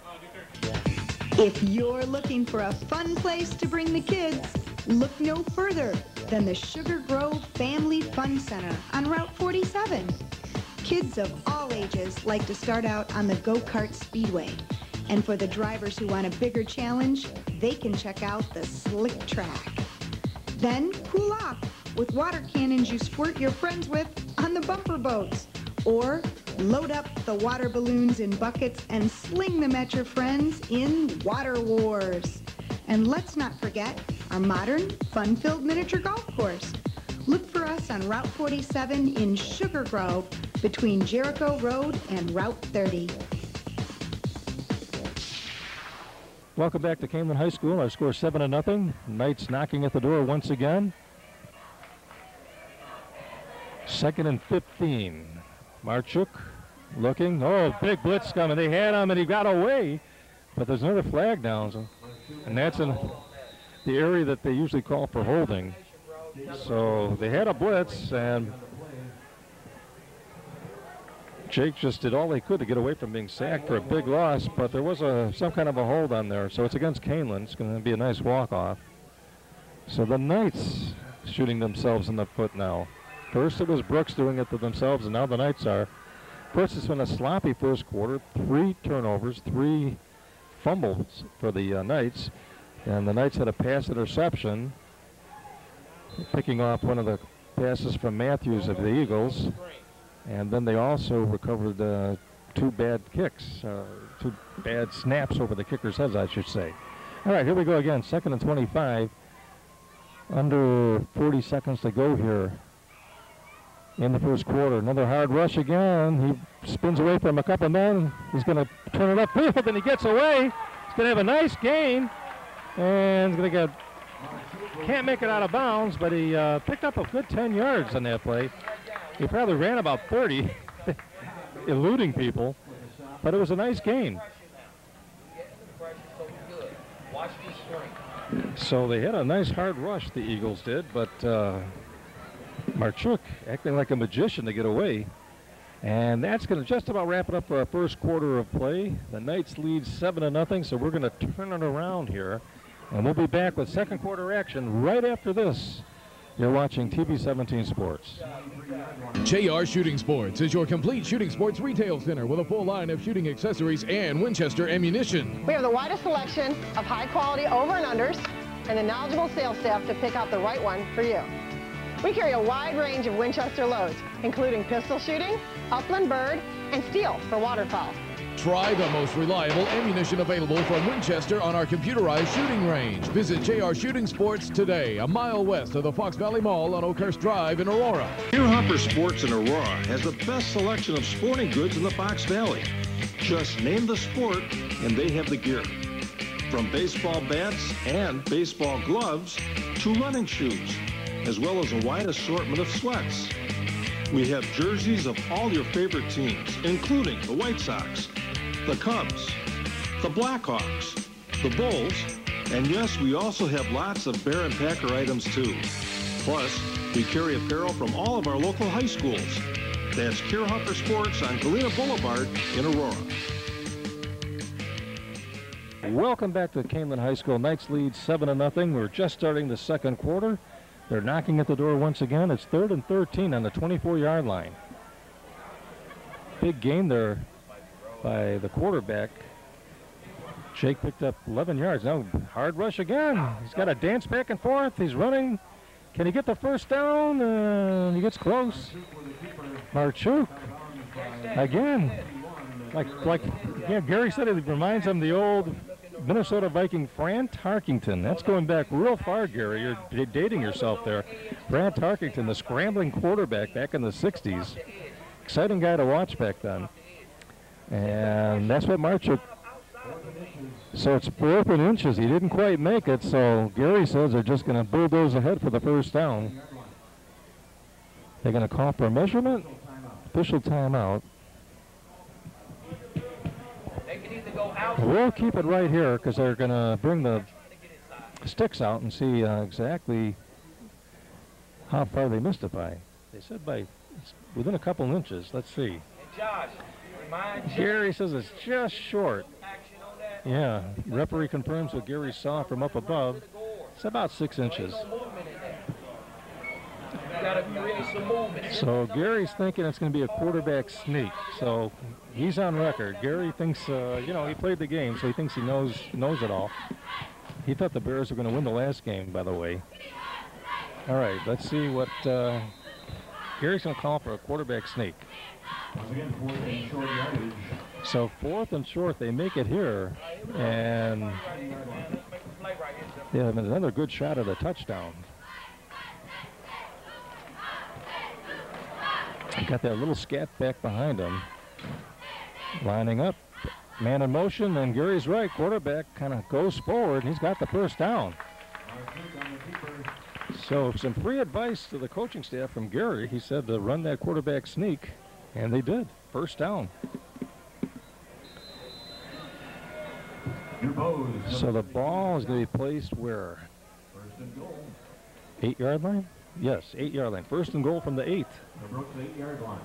Speaker 7: If you're looking for a fun place to bring the kids, look no further than the Sugar Grove Family Fun Center on Route 47. Kids of all ages like to start out on the go-kart speedway. And for the drivers who want a bigger challenge, they can check out the slick track. Then cool off with water cannons you squirt your friends with on the bumper boats. Or load up the water balloons in buckets and sling them at your friends in Water Wars. And let's not forget our modern, fun-filled miniature golf course. Look for us on Route 47 in Sugar Grove between Jericho Road and Route 30.
Speaker 2: Welcome back to Kaneland High School. Our score 7-0. Knights knocking at the door once again. 2nd and 15. Marchuk looking. Oh, big blitz coming. They had him and he got away. But there's another flag down. So, and that's in the area that they usually call for holding. So they had a blitz and Jake just did all they could to get away from being sacked for a big loss, but there was some kind of a hold on there. So it's against Kaneland. It's going to be a nice walk-off. So the Knights shooting themselves in the foot now. First it was Brooks doing it to themselves, and now the Knights are. Of course, it's been a sloppy first quarter. 3 turnovers, 3 fumbles for the Knights. And the Knights had a pass interception, picking off one of the passes from Matthews of the Eagles. And then they also recovered 2 bad kicks, 2 bad snaps over the kickers' heads, I should say. All right, here we go again. 2nd and 25. Under 40 seconds to go here in the first quarter. Another hard rush again. He spins away from a couple men. He's going to turn it upfield, and he gets away. He's going to have a nice gain, and he's going to can't make it out of bounds, but he picked up a good 10 yards on that play. He probably ran about 30, eluding people, but it was a nice gain. So they had a nice hard rush, the Eagles did, but Marchuk acting like a magician to get away. And that's going to just about wrap it up for our first quarter of play. The Knights lead 7-0, so we're going to turn it around here. And we'll be back with second quarter action right after this. You're watching TV 17 Sports.
Speaker 8: JR Shooting Sports is your complete shooting sports retail center with a full line of shooting accessories and Winchester ammunition.
Speaker 9: We have the widest selection of high-quality over and unders and the knowledgeable sales staff to pick out the right one for you. We carry a wide range of Winchester loads, including pistol shooting, upland bird, and steel for waterfowl.
Speaker 8: Try the most reliable ammunition available from Winchester on our computerized shooting range. Visit JR Shooting Sports today, a mile west of the Fox Valley Mall on Oakhurst Drive in Aurora.
Speaker 10: Here Hopper Sports in Aurora has the best selection of sporting goods in the Fox Valley. Just name the sport and they have the gear. From baseball bats and baseball gloves to running shoes, as well as a wide assortment of sweats. We have jerseys of all your favorite teams, including the White Sox, the Cubs, the Blackhawks, the Bulls, and yes, we also have lots of Bear and Packer items too. Plus, we carry apparel from all of our local high schools. That's Kier Hopper Sports on Galena Boulevard in Aurora.
Speaker 2: Welcome back to Kaneland High School. Knights lead 7-0. We're just starting the second quarter. They're knocking at the door once again. It's 3rd and 13 on the 24-yard line. Big gain there by the quarterback. Jake picked up 11 yards. Now hard rush again. He's got to dance back and forth. He's running. Can he get the first down? He gets close. Marchuk again. Like yeah, Gary said, it reminds him of the old Minnesota Viking Fran Tarkington. That's going back real far, Gary. You're dating yourself there. Fran Tarkington, the scrambling quarterback back in the 60s. Exciting guy to watch back then. And that's what Marchuk. So it's 4th and inches. He didn't quite make it, so Gary says they're just going to bulldoze ahead for the first down. They're going to call for a measurement. Official timeout. We'll keep it right here because they're going to bring the sticks out and see exactly how far they missed it by. They said by within a couple inches. Let's see. Gary says it's just short. Yeah, referee confirms what Gary saw from up above. It's about 6 inches. So Gary's thinking it's going to be a quarterback sneak. So he's on record. Gary thinks, you know, he played the game, so he thinks he knows it all. He thought the Bears were going to win the last game, by the way. All right, let's see what Gary's going to call for a quarterback sneak. So 4th and short, they make it here, and they have another good shot at a touchdown. Got that little scat back behind him. Lining up, man in motion, and Gary's right. Quarterback kind of goes forward, and he's got the first down. So some free advice to the coaching staff from Gary. He said to run that quarterback sneak, and they did. First down. So the ball is going to be placed where? 8-yard line? Yes, 8-yard line. First and goal from the 8th.
Speaker 3: The Brooks 8-yard line.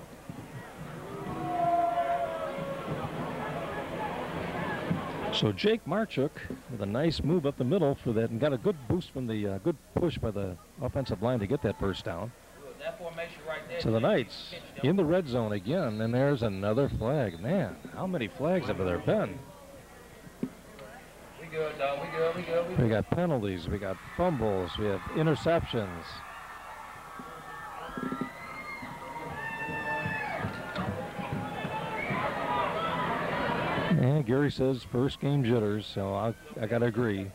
Speaker 2: So Jake Marchuk with a nice move up the middle for that, and got a good boost from the good push by the offensive line to get that first down. So the Knights in the red zone again, and there's another flag. Man, how many flags have there been?
Speaker 4: We good, dog. We good.
Speaker 2: We got penalties, we got fumbles, we have interceptions. And Gary says first game jitters, so I got to agree.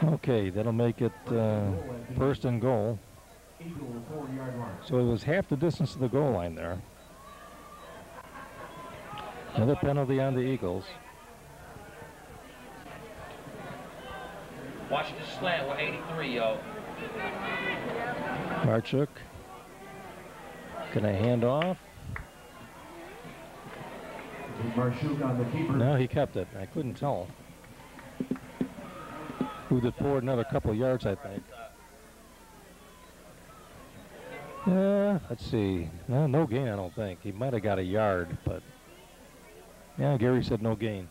Speaker 2: Okay, that'll make it first and goal. So it was half the distance to the goal line there. Another penalty on the Eagles.
Speaker 4: Watch the slant. We're 83, yo.
Speaker 2: Marchuk gonna hand off.
Speaker 3: Marchuk on the keeper.
Speaker 2: No, he kept it. I couldn't tell. Moved it forward another couple of yards, I think. Let's see. No gain, I don't think. He might have got a yard, but yeah, Gary said no gain.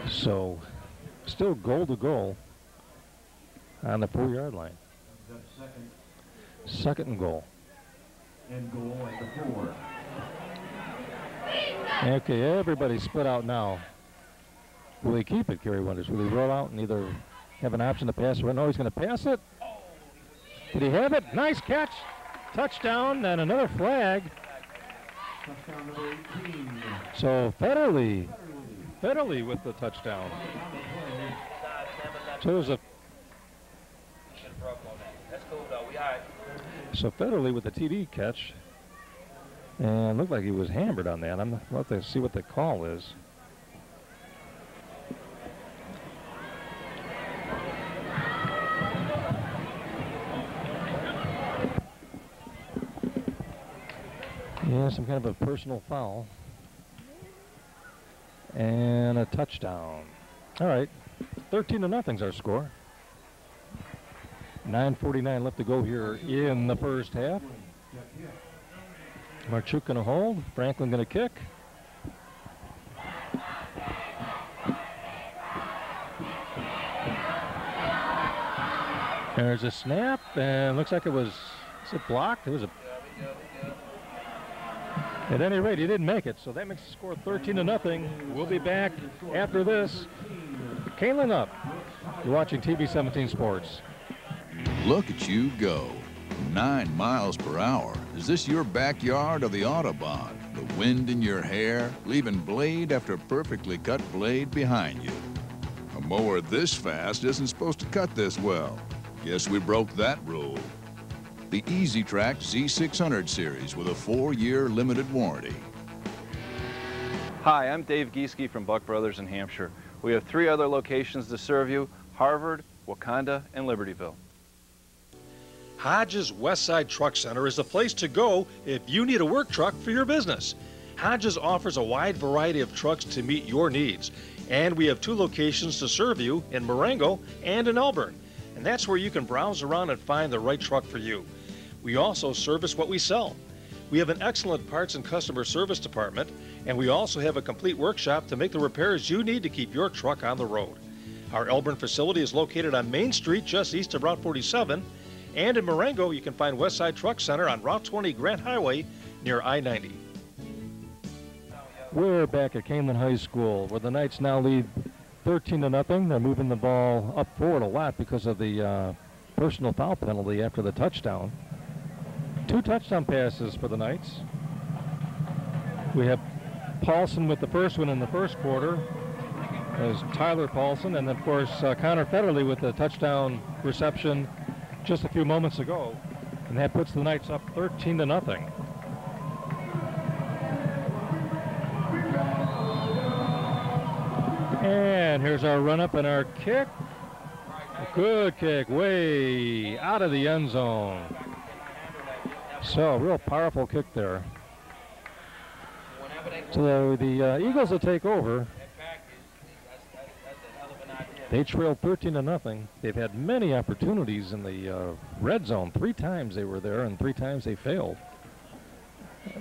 Speaker 2: So still goal to goal on the 4-yard line. Second and goal.
Speaker 3: And goal at the 4.
Speaker 2: Okay, everybody's split out now. Will he keep it, Gary wonders? Will he roll out and either have an option to pass or no, he's going to pass it? Did he have it? Nice catch. Touchdown and another flag.
Speaker 3: Touchdown number 18.
Speaker 2: So Federley with the touchdown. So it was a So Federley with the TD catch, and looked like he was hammered on that. We'll have to see what the call is. Yeah, some kind of a personal foul. And a touchdown. All right, 13-0's our score. 9:49 left to go here in the first half. Marchuk going to hold. Franklin going to kick. There's a snap, and looks like it was, is it blocked? It was a. At any rate, he didn't make it, so that makes the score 13-0. We'll be back after this. Kaneland up. You're watching TV 17 Sports.
Speaker 11: Look at you go. 9 miles per hour. Is this your backyard or the Autobahn? The wind in your hair, leaving blade after perfectly cut blade behind you. A mower this fast isn't supposed to cut this well. Guess we broke that rule. The Easy Track Z600 series with a 4-year limited warranty.
Speaker 12: Hi, I'm Dave Gieske from Buck Brothers in Hampshire. We have 3 other locations to serve you: Harvard, Wakanda, and Libertyville.
Speaker 5: Hodges Westside Truck Center is the place to go if you need a work truck for your business. Hodges offers a wide variety of trucks to meet your needs, and we have 2 locations to serve you in Marengo and in Elburn, and that's where you can browse around and find the right truck for you. We also service what we sell. We have an excellent parts and customer service department, and we also have a complete workshop to make the repairs you need to keep your truck on the road. Our Elburn facility is located on Main Street just east of Route 47, and in Marengo you can find Westside Truck Center on Route 20 Grant Highway near I-90.
Speaker 2: We're back at Kaneland High School, where the Knights now lead 13-0. They're moving the ball up forward a lot because of the personal foul penalty after the touchdown. 2 touchdown passes for the Knights. We have Paulson with the first one in the first quarter. There's Tyler Paulson, and of course Connor Federley with the touchdown reception just a few moments ago, and that puts the Knights up 13-0. And here's our run-up and our kick. A good kick, way out of the end zone. So, real powerful kick there. So the Eagles will take over. They trailed 13-0. They've had many opportunities in the red zone. 3 times they were there, and 3 times they failed.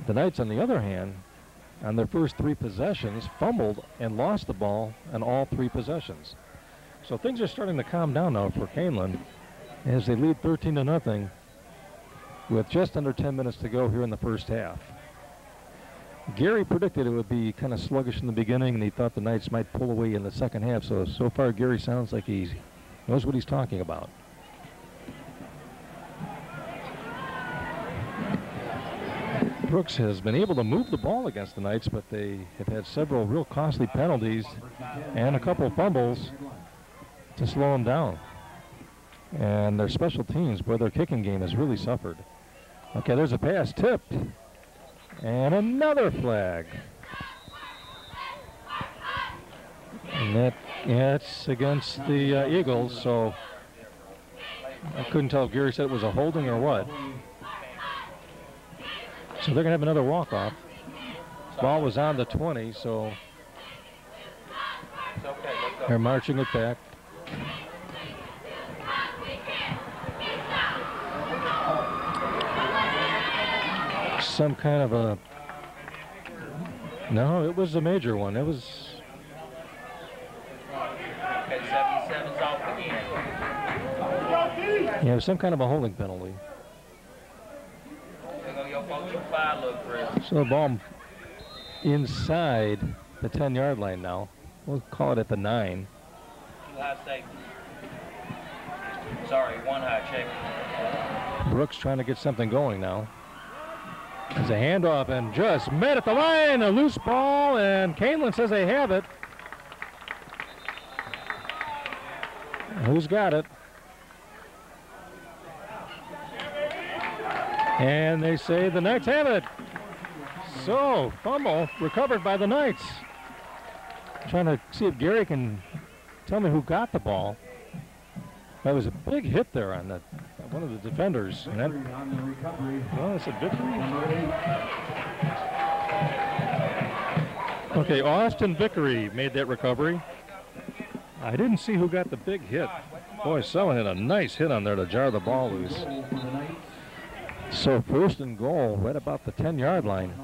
Speaker 2: The Knights, on the other hand, on their first 3 possessions, fumbled and lost the ball on all 3 possessions. So things are starting to calm down now for Kaneland as they lead 13-0 with just under 10 minutes to go here in the first half. Gary predicted it would be kind of sluggish in the beginning, and he thought the Knights might pull away in the second half. So far, Gary sounds like he knows what he's talking about. Brooks has been able to move the ball against the Knights, but they have had several real costly penalties and a couple of fumbles to slow them down. And their special teams, boy, their kicking game has really suffered. Okay, there's a pass tipped. And another flag. And it's against the Eagles, so I couldn't tell if Gary said it was a holding or what. So they're going to have another walk-off. Ball was on the 20, so they're marching it back. Some kind of a... No, it was a major one. It was... Yeah, it was some kind of a holding penalty. So the ball inside the 10-yard line now. We'll call it at the 9.
Speaker 4: 2 high safety. Sorry, 1 high check.
Speaker 2: Brooks trying to get something going now. There's a handoff and just met at the line, a loose ball, and Kaneland says they have it. Who's got it? And they say the Knights have it. So, fumble recovered by the Knights. Trying to see if Gary can tell me who got the ball. That was a big hit there on one of the defenders. And that, well, it's a victory. Okay, Austin Vickery made that recovery. I didn't see who got the big hit. Boy, someone had a nice hit on there to jar the ball loose. So 1st and goal right about the 10-yard line.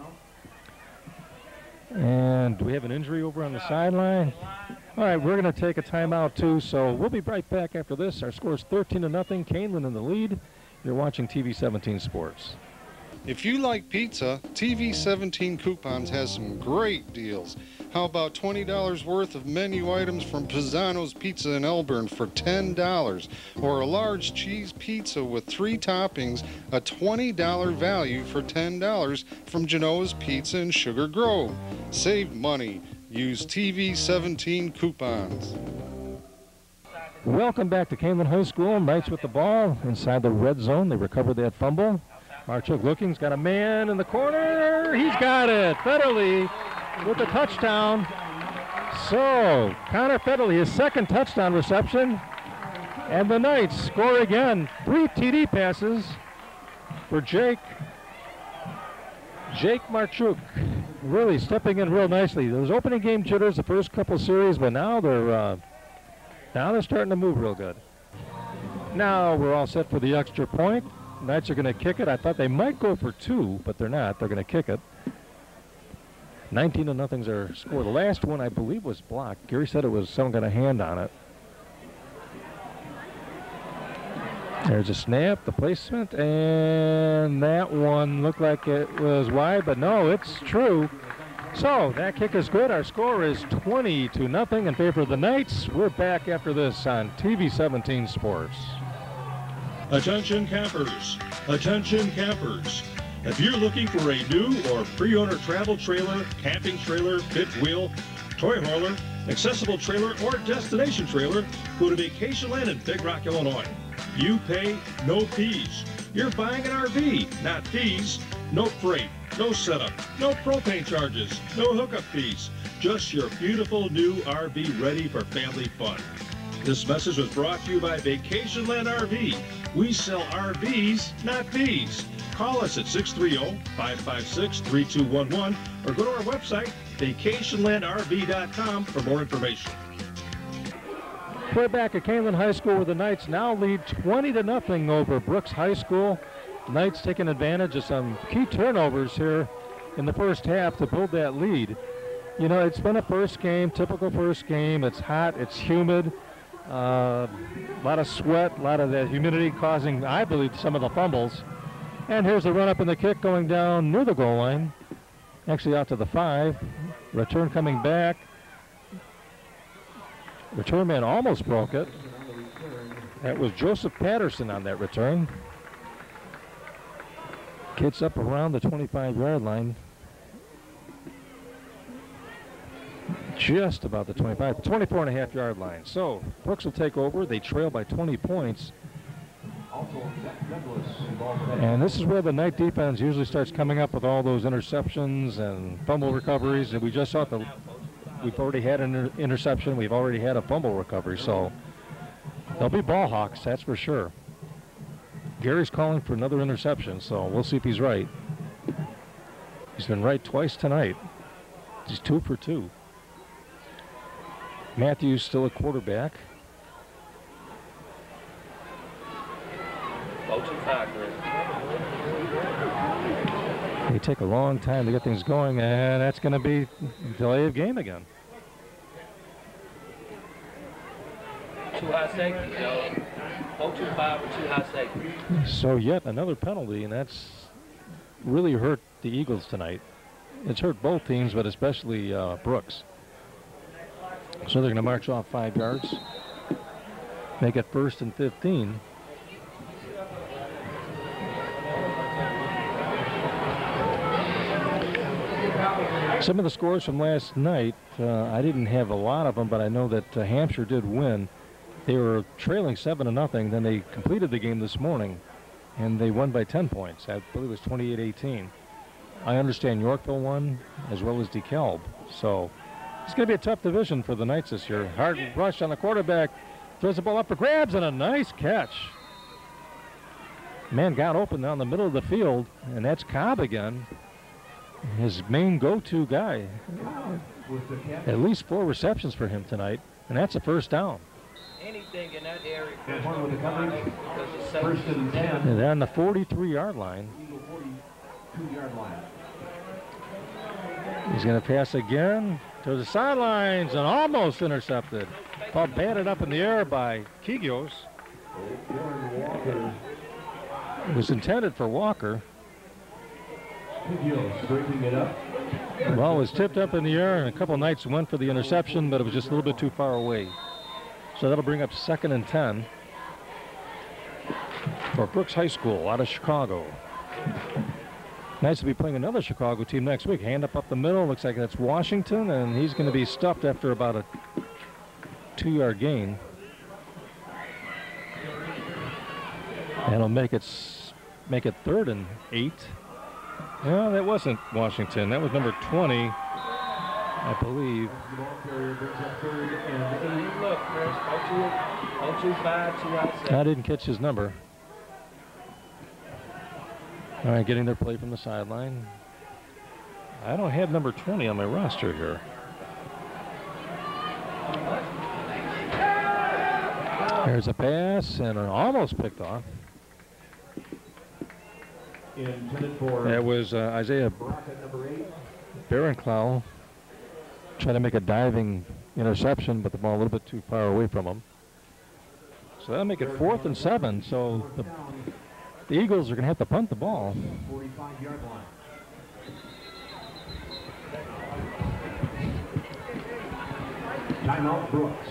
Speaker 2: And do we have an injury over on the sideline? All right, we're going to take a timeout too, so we'll be right back after this. Our score is 13-0, Kaneland in the lead. You're watching TV 17 Sports.
Speaker 13: If you like pizza, TV 17 Coupons has some great deals. How about $20 worth of menu items from Pisano's Pizza in Elburn for $10, or a large cheese pizza with 3 toppings, a $20 value for $10 from Genoa's Pizza in Sugar Grove. Save money. Use TV 17 Coupons.
Speaker 2: Welcome back to Kaneland High School. Knights with the ball inside the red zone. They recovered that fumble. Marchuk looking, he's got a man in the corner. He's got it. Federle with the touchdown. So, Connor Federle, his second touchdown reception. And the Knights score again. 3 TD passes for Jake Marchuk. Really stepping in real nicely. Those opening game jitters the first couple series, but now they're starting to move real good. Now we're all set for the extra point. Knights are going to kick it. I thought they might go for 2, but they're not. They're going to kick it. 19-0's our score. The last one, I believe, was blocked. Gary said it was someone got a hand on it. There's a snap, the placement, and that one looked like it was wide, but no, it's true. So that kick is good. Our score is 20-0 in favor of the Knights. We're back after this on TV 17 Sports.
Speaker 10: Attention campers, attention campers. If you're looking for a new or pre-owner travel trailer, camping trailer, fifth wheel, toy hauler, accessible trailer, or destination trailer, go to Vacation Land in Big Rock, Illinois. You pay no fees. You're buying an RV, not fees. No freight, no setup, no propane charges, no hookup fees. Just your beautiful new RV ready for family fun. This message was brought to you by Vacation Land RV. We sell RVs, not fees. Call us at 630-556-3211 or go to our website, vacationlandrv.com, for more information.
Speaker 2: We're back at Kaneland High School where the Knights now lead 20-0 over Brooks High School. Knights taking advantage of some key turnovers here in the first half to build that lead. You know, it's been a first game, typical first game. It's hot, it's humid. A lot of sweat, a lot of that humidity causing, I believe, some of the fumbles. And here's the run up and the kick going down near the goal line. Actually out to the 5. Return coming back. Return man almost broke it. That was Joseph Patterson on that return. Gets up around the 25-yard line. Just about the 24.5-yard line. So Brooks will take over. They trail by 20 points. And this is where the Knight defense usually starts coming up with all those interceptions and fumble recoveries. And we just saw we've already had an interception. We've already had a fumble recovery. So they'll be ball hawks, that's for sure. Gary's calling for another interception, so we'll see if he's right. He's been right twice tonight. He's 2 for 2. Matthews still a quarterback. They take a long time to get things going, and that's going to be delay of game again.
Speaker 4: Too high safety, so 0-5 or too high safety.
Speaker 2: So yet another penalty, and that's really hurt the Eagles tonight. It's hurt both teams, but especially Brooks. So they're going to march off 5 yards, make it 1st and 15. Some of the scores from last night, I didn't have a lot of them, but I know that Hampshire did win. They were trailing 7-0. Then they completed the game this morning, and they won by 10 points. I believe it was 28-18. I understand Yorkville won, as well as DeKalb. So it's going to be a tough division for the Knights this year. Hard rush on the quarterback. Throws the ball up for grabs, and a nice catch. Man got open down the middle of the field, and that's Cobb again. His main go-to guy. At least 4 receptions for him tonight, and that's a first down.
Speaker 4: Anything in that area.
Speaker 2: And they're on the 43-yard line. He's going to pass again to the sidelines and almost intercepted. Ball batted up in the air by Kigios. It was intended for Walker.
Speaker 3: Breaking it up.
Speaker 2: Ball was tipped up in the air, and a couple Knights went for the interception, but it was just a little bit too far away. So that'll bring up 2nd and 10 for Brooks High School out of Chicago. Knights will be playing another Chicago team next week. Hand up the middle. Looks like that's Washington, and he's going to be stuffed after about a 2-yard gain. And it'll make it 3rd and 8. No, that wasn't Washington. That was number 20, I believe.
Speaker 4: Look, Chris, 025, 2 outside.
Speaker 2: I didn't catch his number. All right, getting their play from the sideline. I don't have number 20 on my roster here. There's a pass and an almost picked off. That was Isaiah Barenclough trying to make a diving interception, but the ball a little bit too far away from him. So that'll make it 4th and 7. So the Eagles are going to have to punt the ball.
Speaker 3: 45-yard line. Timeout, Brooks.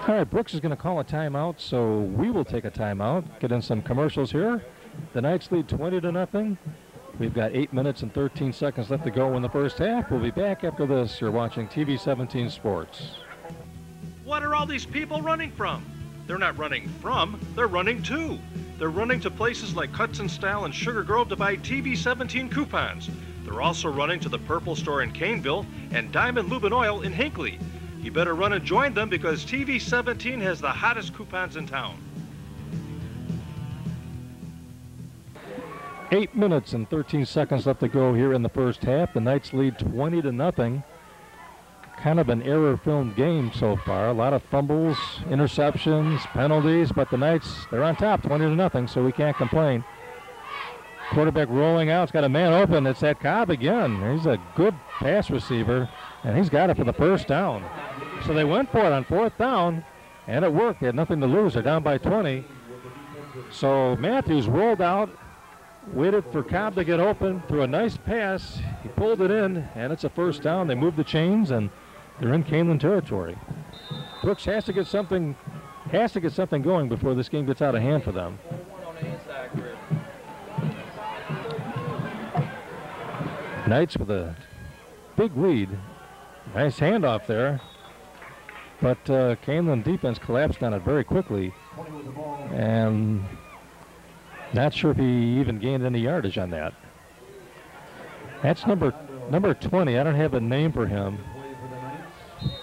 Speaker 2: All right, Brooks is going to call a timeout, so we will take a timeout. Get in some commercials here. The Knights lead 20-0. We've got 8 minutes and 13 seconds left to go in the first half. We'll be back after this. You're watching TV 17 Sports.
Speaker 5: What are all these people running from? They're not running from, they're running to. They're running to places like Hudson Style and Sugar Grove to buy TV 17 coupons. They're also running to the Purple Store in Caneville and Diamond Lube and Oil in Hinckley. You better run and join them because TV 17 has the hottest coupons in town.
Speaker 2: 8 minutes and 13 seconds left to go here in the first half. The Knights lead 20-0. Kind of an error-filled game so far. A lot of fumbles, interceptions, penalties, but the Knights, they're on top, 20-0, so we can't complain. Quarterback rolling out. It's got a man open. It's that Cobb again. He's a good pass receiver, and he's got it for the first down. So they went for it on 4th down, and it worked. They had nothing to lose. They're down by 20. So Matthews rolled out, waited for Cobb to get open, threw a nice pass. He pulled it in, and it's a first down. They moved the chains, and they're in Kaneland territory. Brooks has to get something going before this game gets out of hand for them. Knights with a big lead. Nice handoff there. But Kaneland defense collapsed on it very quickly. And not sure if he even gained any yardage on that. That's number 20. I don't have a name for him.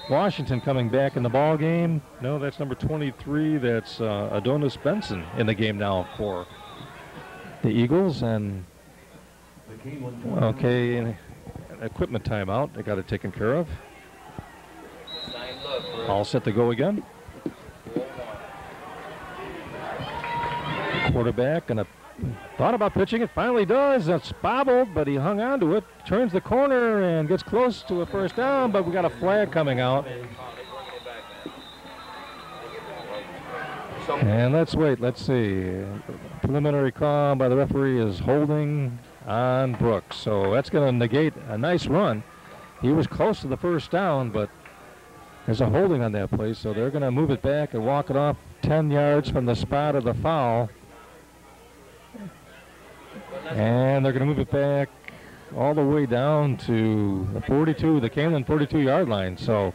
Speaker 2: Washington coming back in the ball game. No, that's number 23. That's Adonis Benson in the game now for the Eagles. And okay, an equipment timeout. They got it taken care of. All set to go again. Quarterback and thought about pitching it. Finally does. It's bobbled, but he hung on to it. Turns the corner and gets close to a first down, but we got a flag coming out. And let's wait. Let's see. Preliminary call by the referee is holding on Brooks. So that's going to negate a nice run. He was close to the first down, but there's a holding on that play, so they're going to move it back and walk it off 10 yards from the spot of the foul. And they're going to move it back all the way down to the 42, the Kaneland 42-yard line. So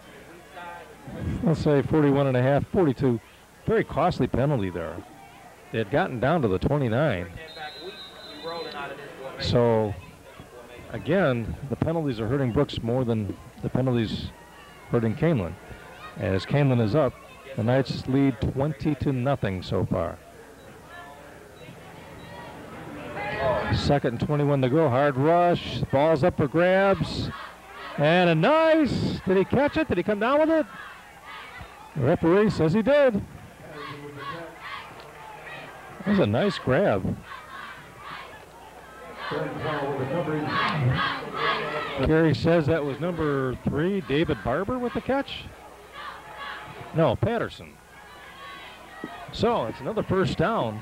Speaker 2: let's say 41.5, 42. Very costly penalty there. They had gotten down to the 29. So again, the penalties are hurting Brooks more than the penalties hurting Kaneland. As Kaneland is up, the Knights lead 20-0 so far. 2nd and 21 to go. Hard rush. Ball's up for grabs. And a nice. Did he catch it? Did he come down with it? The referee says he did. That was a nice grab. Kerry says that was number 3, David Barber with the catch. No, Patterson. So it's another first down.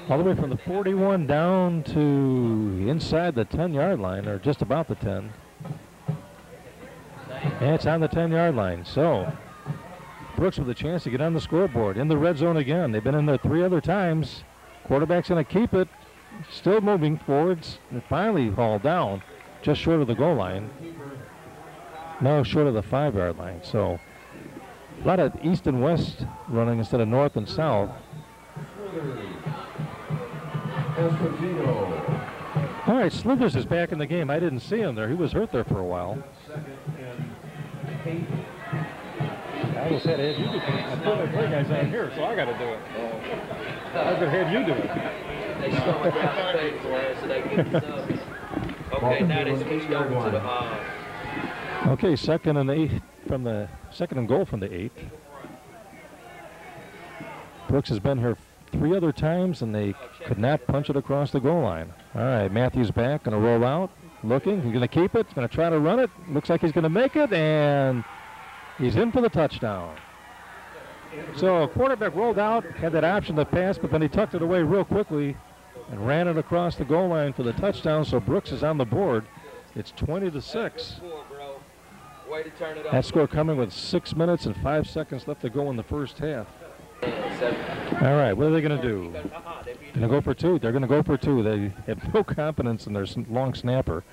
Speaker 2: all the way from the 41 down to inside the 10-yard line, or just about the 10. And it's on the 10-yard line. So Brooks with a chance to get on the scoreboard. In the red zone again. They've been in there 3 other times. Quarterback's going to keep it. Still moving forwards. And finally hauled down just short of the goal line. No, short of the 5-yard line. So a lot of east and west running instead of north and south. All right, Slithers is back in the game. I didn't see him there. He was hurt there for a while. I was had to have you do it. I'm putting the play guys on here, so I got to do it. I was going to have you do it.
Speaker 4: They slow it down the pace, man, so they get the subs. Okay, now they switched over to the
Speaker 2: Okay, 2nd and 8 from the 2nd and goal from the 8. Brooks has been here 3 other times, and they could not punch it across the goal line. All right, Matthews back, going to roll out, looking. He's going to keep it, going to try to run it. Looks like he's going to make it, and he's in for the touchdown. So quarterback rolled out, had that option to pass, but then he tucked it away real quickly and ran it across the goal line for the touchdown. So Brooks is on the board. It's 20-6. That score coming with 6 minutes and 5 seconds left to go in the first half. All right, what are they going to do? Going to go for 2? They're going to go for 2. They have no confidence in their long snapper.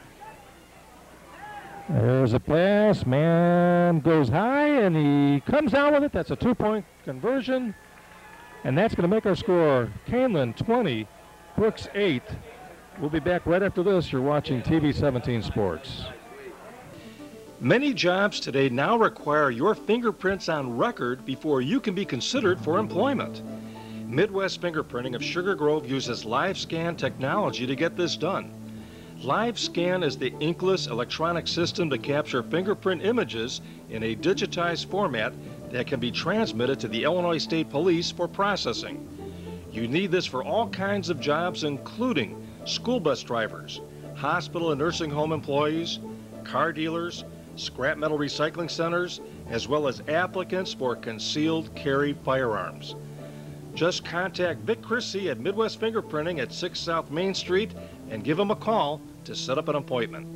Speaker 2: There's a pass. Man goes high, and he comes down with it. That's a 2-point conversion. And that's going to make our score Kaneland 20, Brooks 8. We'll be back right after this. You're watching TV 17 Sports.
Speaker 5: Many jobs today now require your fingerprints on record before you can be considered for employment. Midwest Fingerprinting of Sugar Grove uses live scan technology to get this done. Live Scan is the inkless electronic system to capture fingerprint images in a digitized format that can be transmitted to the Illinois State Police for processing. You need this for all kinds of jobs, including school bus drivers, hospital and nursing home employees, car dealers, scrap metal recycling centers, as well as applicants for concealed carry firearms. Just contact Vic Chrissy at Midwest Fingerprinting at 6 South Main Street and give him a call to set up an appointment.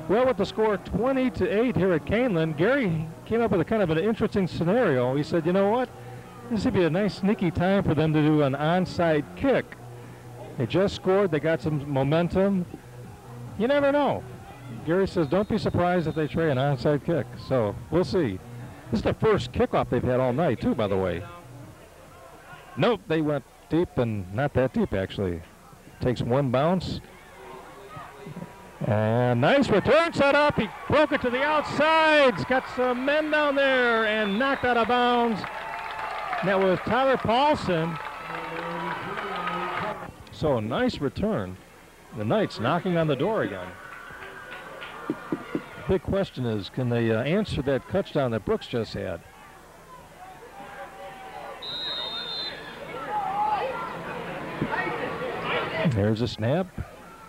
Speaker 2: Well, with the score 20-8 here at Kaneland, Gary came up with a kind of an interesting scenario. He said, you know what? This would be a nice sneaky time for them to do an onside kick. They just scored. They got some momentum. You never know. Gary says, don't be surprised if they try an onside kick. So we'll see. This is the first kickoff they've had all night, too, by the way. Nope, they went deep, and not that deep, actually. Takes one bounce. And nice return set up. He broke it to the outside. He's got some men down there and knocked out of bounds. And that was Tyler Paulson. So a nice return. The Knights knocking on the door again. The big question is, can they answer that touchdown that Brooks just had? There's a snap.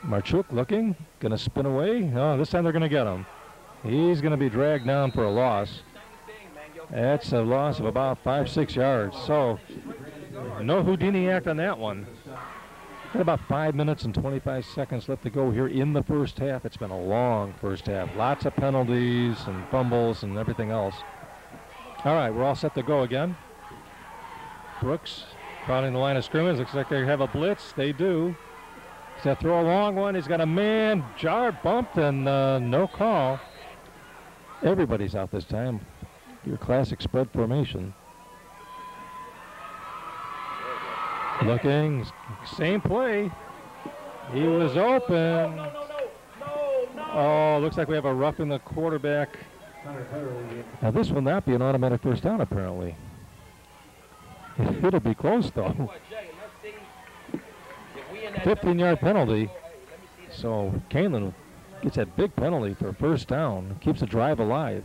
Speaker 2: Marchuk looking, gonna spin away. Oh, this time they're gonna get him. He's gonna be dragged down for a loss. That's a loss of about 5-6 yards. So no Houdini act on that one. Got about 5 minutes and 25 seconds left to go here in the first half. It's been a long first half. Lots of penalties and fumbles and everything else. All right, we're all set to go again. Brooks crowding the line of scrimmage. Looks like they have a blitz. They do. He's going to throw a long one. He's got a man jarred, bumped, and no call. Everybody's out this time. Your classic spread formation. Looking, same play. He was open. Oh, looks like we have a roughing the quarterback. Now this will not be an automatic first down, apparently. It'll be close, though. 15-yard penalty. So Kaneland gets that big penalty for a first down. Keeps the drive alive.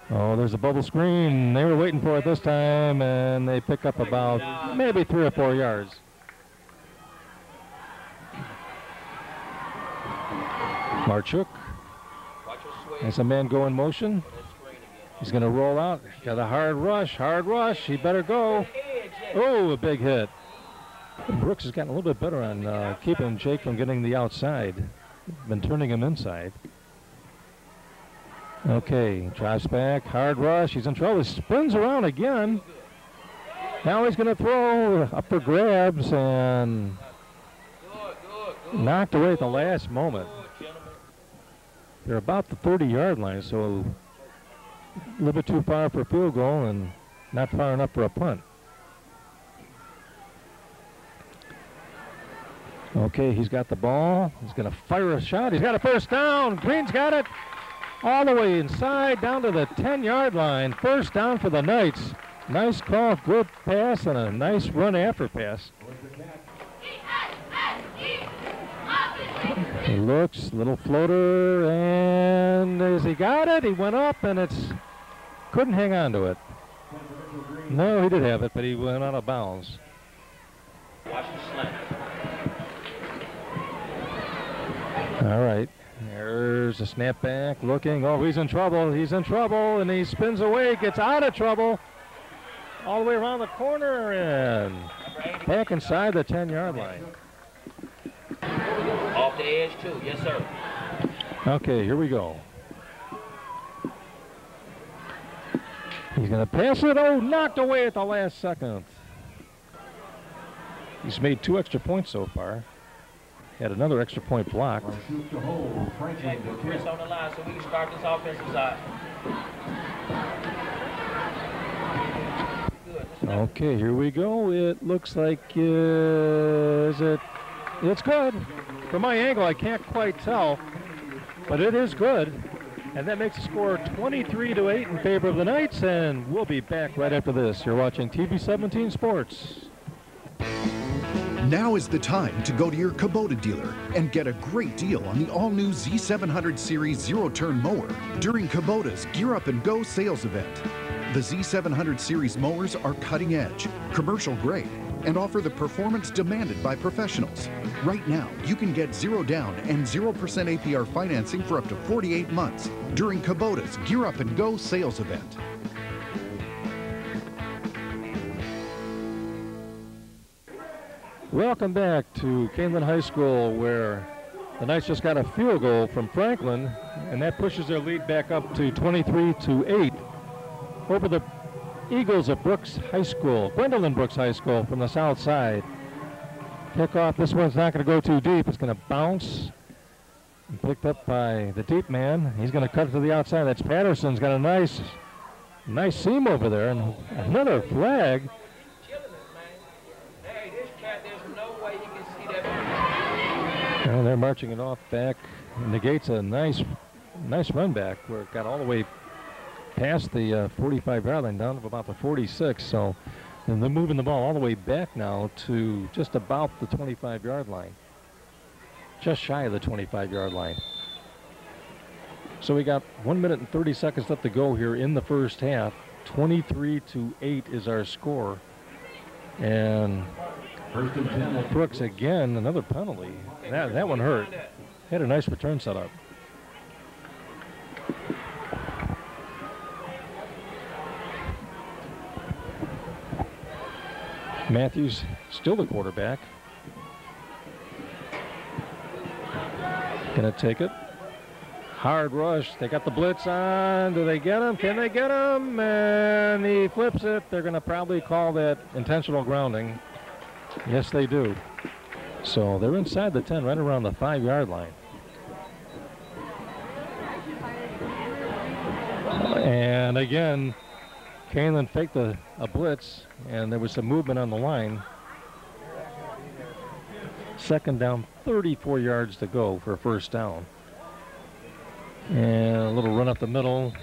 Speaker 2: Oh, there's a bubble screen. They were waiting for it this time, and they pick up about maybe 3 or 4 yards. Marchuk has a man go in motion. He's going to roll out. Got a hard rush. He better go. Oh, a big hit. Brooks has gotten a little bit better on keeping Jake from getting the outside. Been turning him inside. Okay, drives back. Hard rush. He's in trouble. He spins around again. Now he's going to throw up for grabs and knocked away at the last moment. They're about the 30-yard line, so a little bit too far for a field goal and not far enough for a punt. Okay, he's got the ball. He's going to fire a shot. He's got a first down. Green's got it all the way inside down to the 10-yard line. First down for the Knights. Nice call, good pass, and a nice run after pass. He looks, little floater, and as he got it, he went up, and couldn't hang on to it. No, he did have it, but he went out of bounds.
Speaker 4: Watch the slant.
Speaker 2: All right, there's a snap back, looking. Oh, he's in trouble, and he spins away, gets out of trouble. All the way around the corner and back inside the 10-yard line.
Speaker 4: Off the edge, too. Yes, sir.
Speaker 2: Okay, here we go. He's going to pass it. Oh, knocked away at the last second. He's made 2 extra points so far. Had another extra point blocked.
Speaker 4: Okay, put Chris on the line so we can start this offensive side.
Speaker 2: Okay, here we go. It looks like, it's good. From my angle, I can't quite tell, but it is good. And that makes the score 23-8 in favor of the Knights, and we'll be back right after this. You're watching TV 17 Sports.
Speaker 6: Now is the time to go to your Kubota dealer and get a great deal on the all-new Z700 Series zero-turn mower during Kubota's Gear Up and Go sales event. The Z700 Series mowers are cutting-edge, commercial-grade, and offer the performance demanded by professionals. Right now, you can get 0 down and 0% APR financing for up to 48 months during Kubota's Gear Up and Go sales event.
Speaker 2: Welcome back to Kaneland High School, where the Knights just got a field goal from Franklin, and that pushes their lead back up to 23-8 over the Eagles of Brooks High School, Gwendolyn Brooks High School from the south side. Kickoff, this one's not going to go too deep. It's going to bounce. And picked up by the deep man. He's going to cut it to the outside. That's Patterson's got a nice seam over there, and another flag. Well, they're marching it off back. Negates a nice run back where it got all the way past the 45-yard line down to about the 46. So and they're moving the ball all the way back now to just about the 25-yard line. Just shy of the 25-yard line. So we got 1 minute and 30 seconds left to go here in the first half. 23-8 is our score. And Brooks again, another penalty. That one hurt. Had a nice return set up. Matthews still the quarterback. Gonna take it. Hard rush. They got the blitz on. Do they get him? Can they get him? And he flips it. They're gonna probably call that intentional grounding. Yes, they do. So they're inside the 10, right around the 5-yard line. And again, Kaneland faked a blitz, and there was some movement on the line. Second down, 34 yards to go for a first down. And a little run up the middle.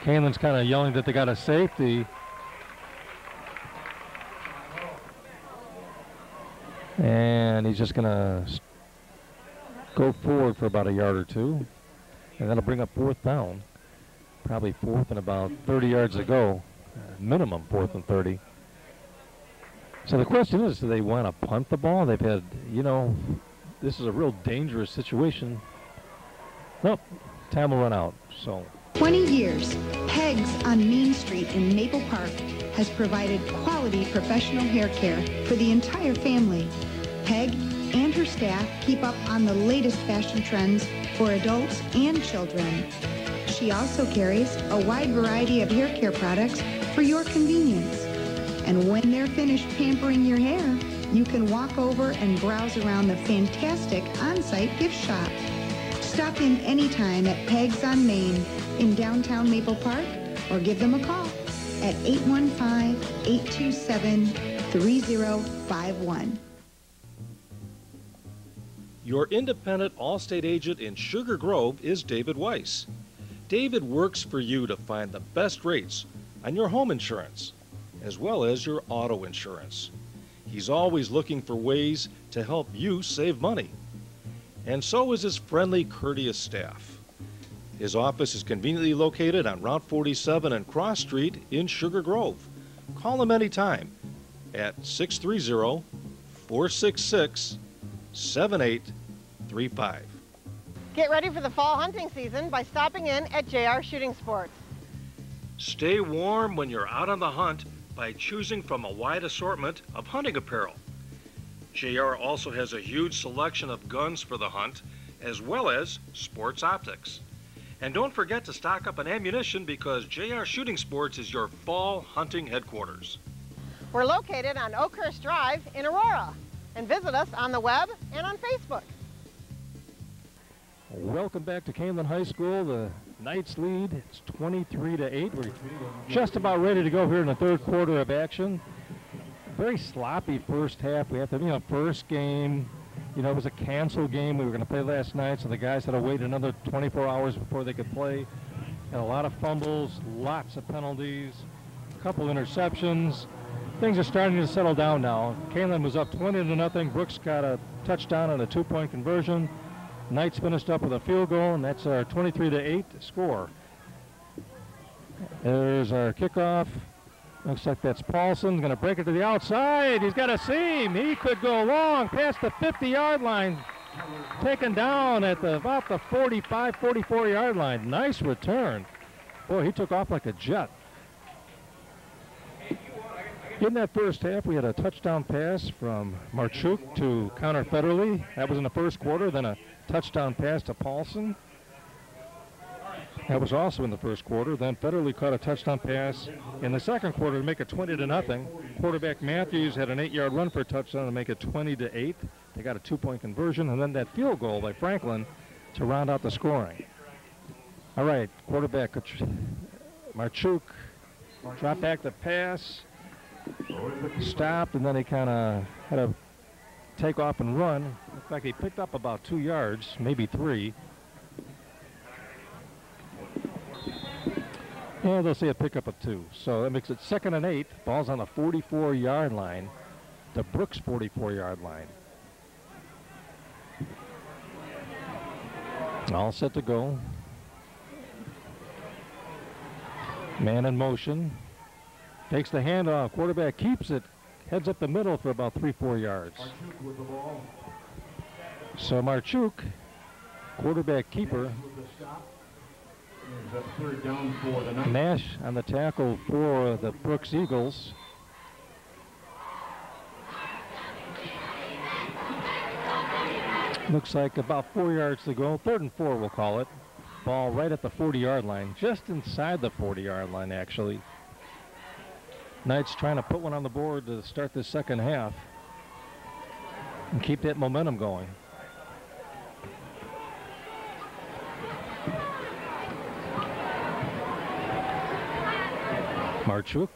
Speaker 2: Kaneland's kind of yelling that they got a safety. And he's just going to go forward for about a yard or two. And that'll bring up fourth down. Probably fourth and about 30 yards to go. Minimum 4th and 30. So the question is, do they want to punt the ball? They've had, this is a real dangerous situation. Nope, time will run out. So
Speaker 7: 20 years, Pegs on Main Street in Maple Park has provided quality professional hair care for the entire family. Peg and her staff keep up on the latest fashion trends for adults and children. She also carries a wide variety of hair care products for your convenience. And when they're finished pampering your hair, you can walk over and browse around the fantastic on-site gift shop. Stop in anytime at Pegs on Main in downtown Maple Park or give them a call at 815-827-3051.
Speaker 5: Your independent Allstate agent in Sugar Grove is David Weiss. David works for you to find the best rates on your home insurance, as well as your auto insurance. He's always looking for ways to help you save money. And so is his friendly, courteous staff. His office is conveniently located on Route 47 and Cross Street in Sugar Grove. Call him anytime at 630-466-7835.
Speaker 9: Get ready for the fall hunting season by stopping in at JR Shooting Sports.
Speaker 5: Stay warm when you're out on the hunt by choosing from a wide assortment of hunting apparel. JR also has a huge selection of guns for the hunt, as well as sports optics. And don't forget to stock up on ammunition because JR Shooting Sports is your fall hunting headquarters.
Speaker 9: We're located on Oakhurst Drive in Aurora. And visit us on the web and on Facebook.
Speaker 2: Welcome back to Kaneland High School. The Knights lead. It's 23-8. We're just about ready to go here in the third quarter of action. Very sloppy first half. We have to, first game, it was a canceled game we were going to play last night, so the guys had to wait another 24 hours before they could play. And a lot of fumbles, lots of penalties, a couple interceptions. Things are starting to settle down now. Kaneland was up 20-0. Brooks got a touchdown and a two-point conversion. Knights finished up with a field goal, and that's our 23-8 score. There's our kickoff. Looks like that's Paulson, going to break it to the outside. He's got a seam. He could go long past the 50-yard line. Taken down at about the 45, 44-yard line. Nice return. Boy, he took off like a jet. In that first half, we had a touchdown pass from Marchuk to Connor Federley. That was in the first quarter. Then a touchdown pass to Paulson. That was also in the first quarter. Then Federley caught a touchdown pass in the second quarter to make it 20-0. Quarterback Matthews had an 8-yard run for a touchdown to make it 20-8. They got a two-point conversion, and then that field goal by Franklin to round out the scoring. All right, quarterback Marchuk dropped back the pass, stopped, and then he kind of had to take off and run. Looked like he picked up about 2 yards, maybe 3. And they'll say a pickup of 2. So that makes it 2nd and 8. Ball's on the 44-yard line, the Brooks 44-yard line. All set to go. Man in motion. Takes the handoff. Quarterback keeps it. Heads up the middle for about 3-4 yards. So Marchuk, quarterback keeper. Nash on the tackle for the Brooks Eagles. Looks like about 4 yards to go. 3rd and 4, we'll call it. Ball right at the 40-yard line, just inside the 40-yard line, actually. Knights trying to put one on the board to start the second half and keep that momentum going. Marchuk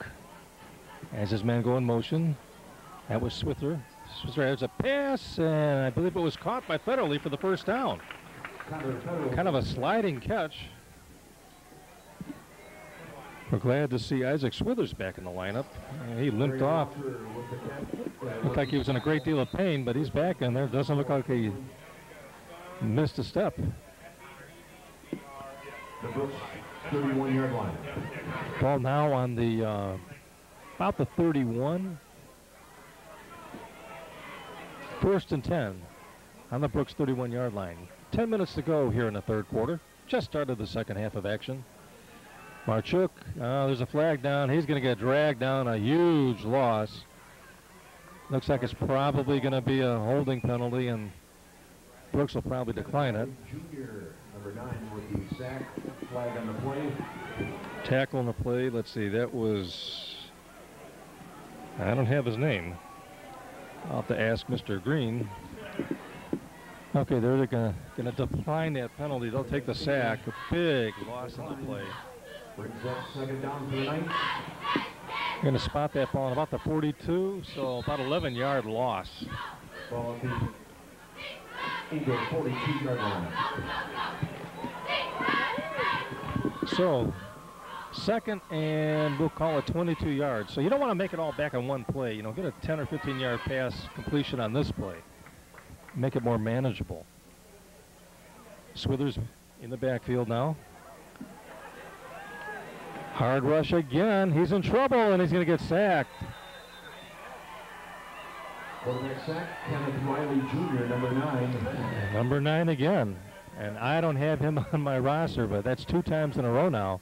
Speaker 2: as his man go in motion. That was Switzer. Switzer has a pass, and I believe it was caught by Federley for the first down. Kind of a sliding catch. We're glad to see Isaac Swithers back in the lineup. He limped off. Looked like he was in a great deal of pain, but he's back in there. Doesn't look like he missed a step.
Speaker 3: The Brooks 31-yard line.
Speaker 2: Ball now on the about the 31. 1st and 10 on the Brooks 31-yard line. 10 minutes to go here in the third quarter. Just started the second half of action. Marchuk, there's a flag down. He's going to get dragged down, a huge loss. Looks like it's probably going to be a holding penalty, and Brooks will probably decline it.
Speaker 3: Junior, number 9 with the sack, flag on the play.
Speaker 2: Tackle on the play. Let's see, that was, I don't have his name. I'll have to ask Mr. Green. Okay, they're going to decline that penalty. They'll take the sack. A big loss in the play.
Speaker 3: Brings up second down for the Knights.
Speaker 2: Going to spot that ball at about the 42, so about 11-yard loss.
Speaker 3: Ball at the Eagle 42-yard line.
Speaker 2: So, second, and we'll call it 22 yards. So you don't want to make it all back on one play. You know, get a 10 or 15-yard pass completion on this play. Make it more manageable. Swithers in the backfield now. Hard rush again. He's in trouble, and he's going to get sacked.
Speaker 3: Quarterback sack, Kenneth Riley Jr., number 9.
Speaker 2: Number 9 again. And I don't have him on my roster, but that's 2 times in a row now.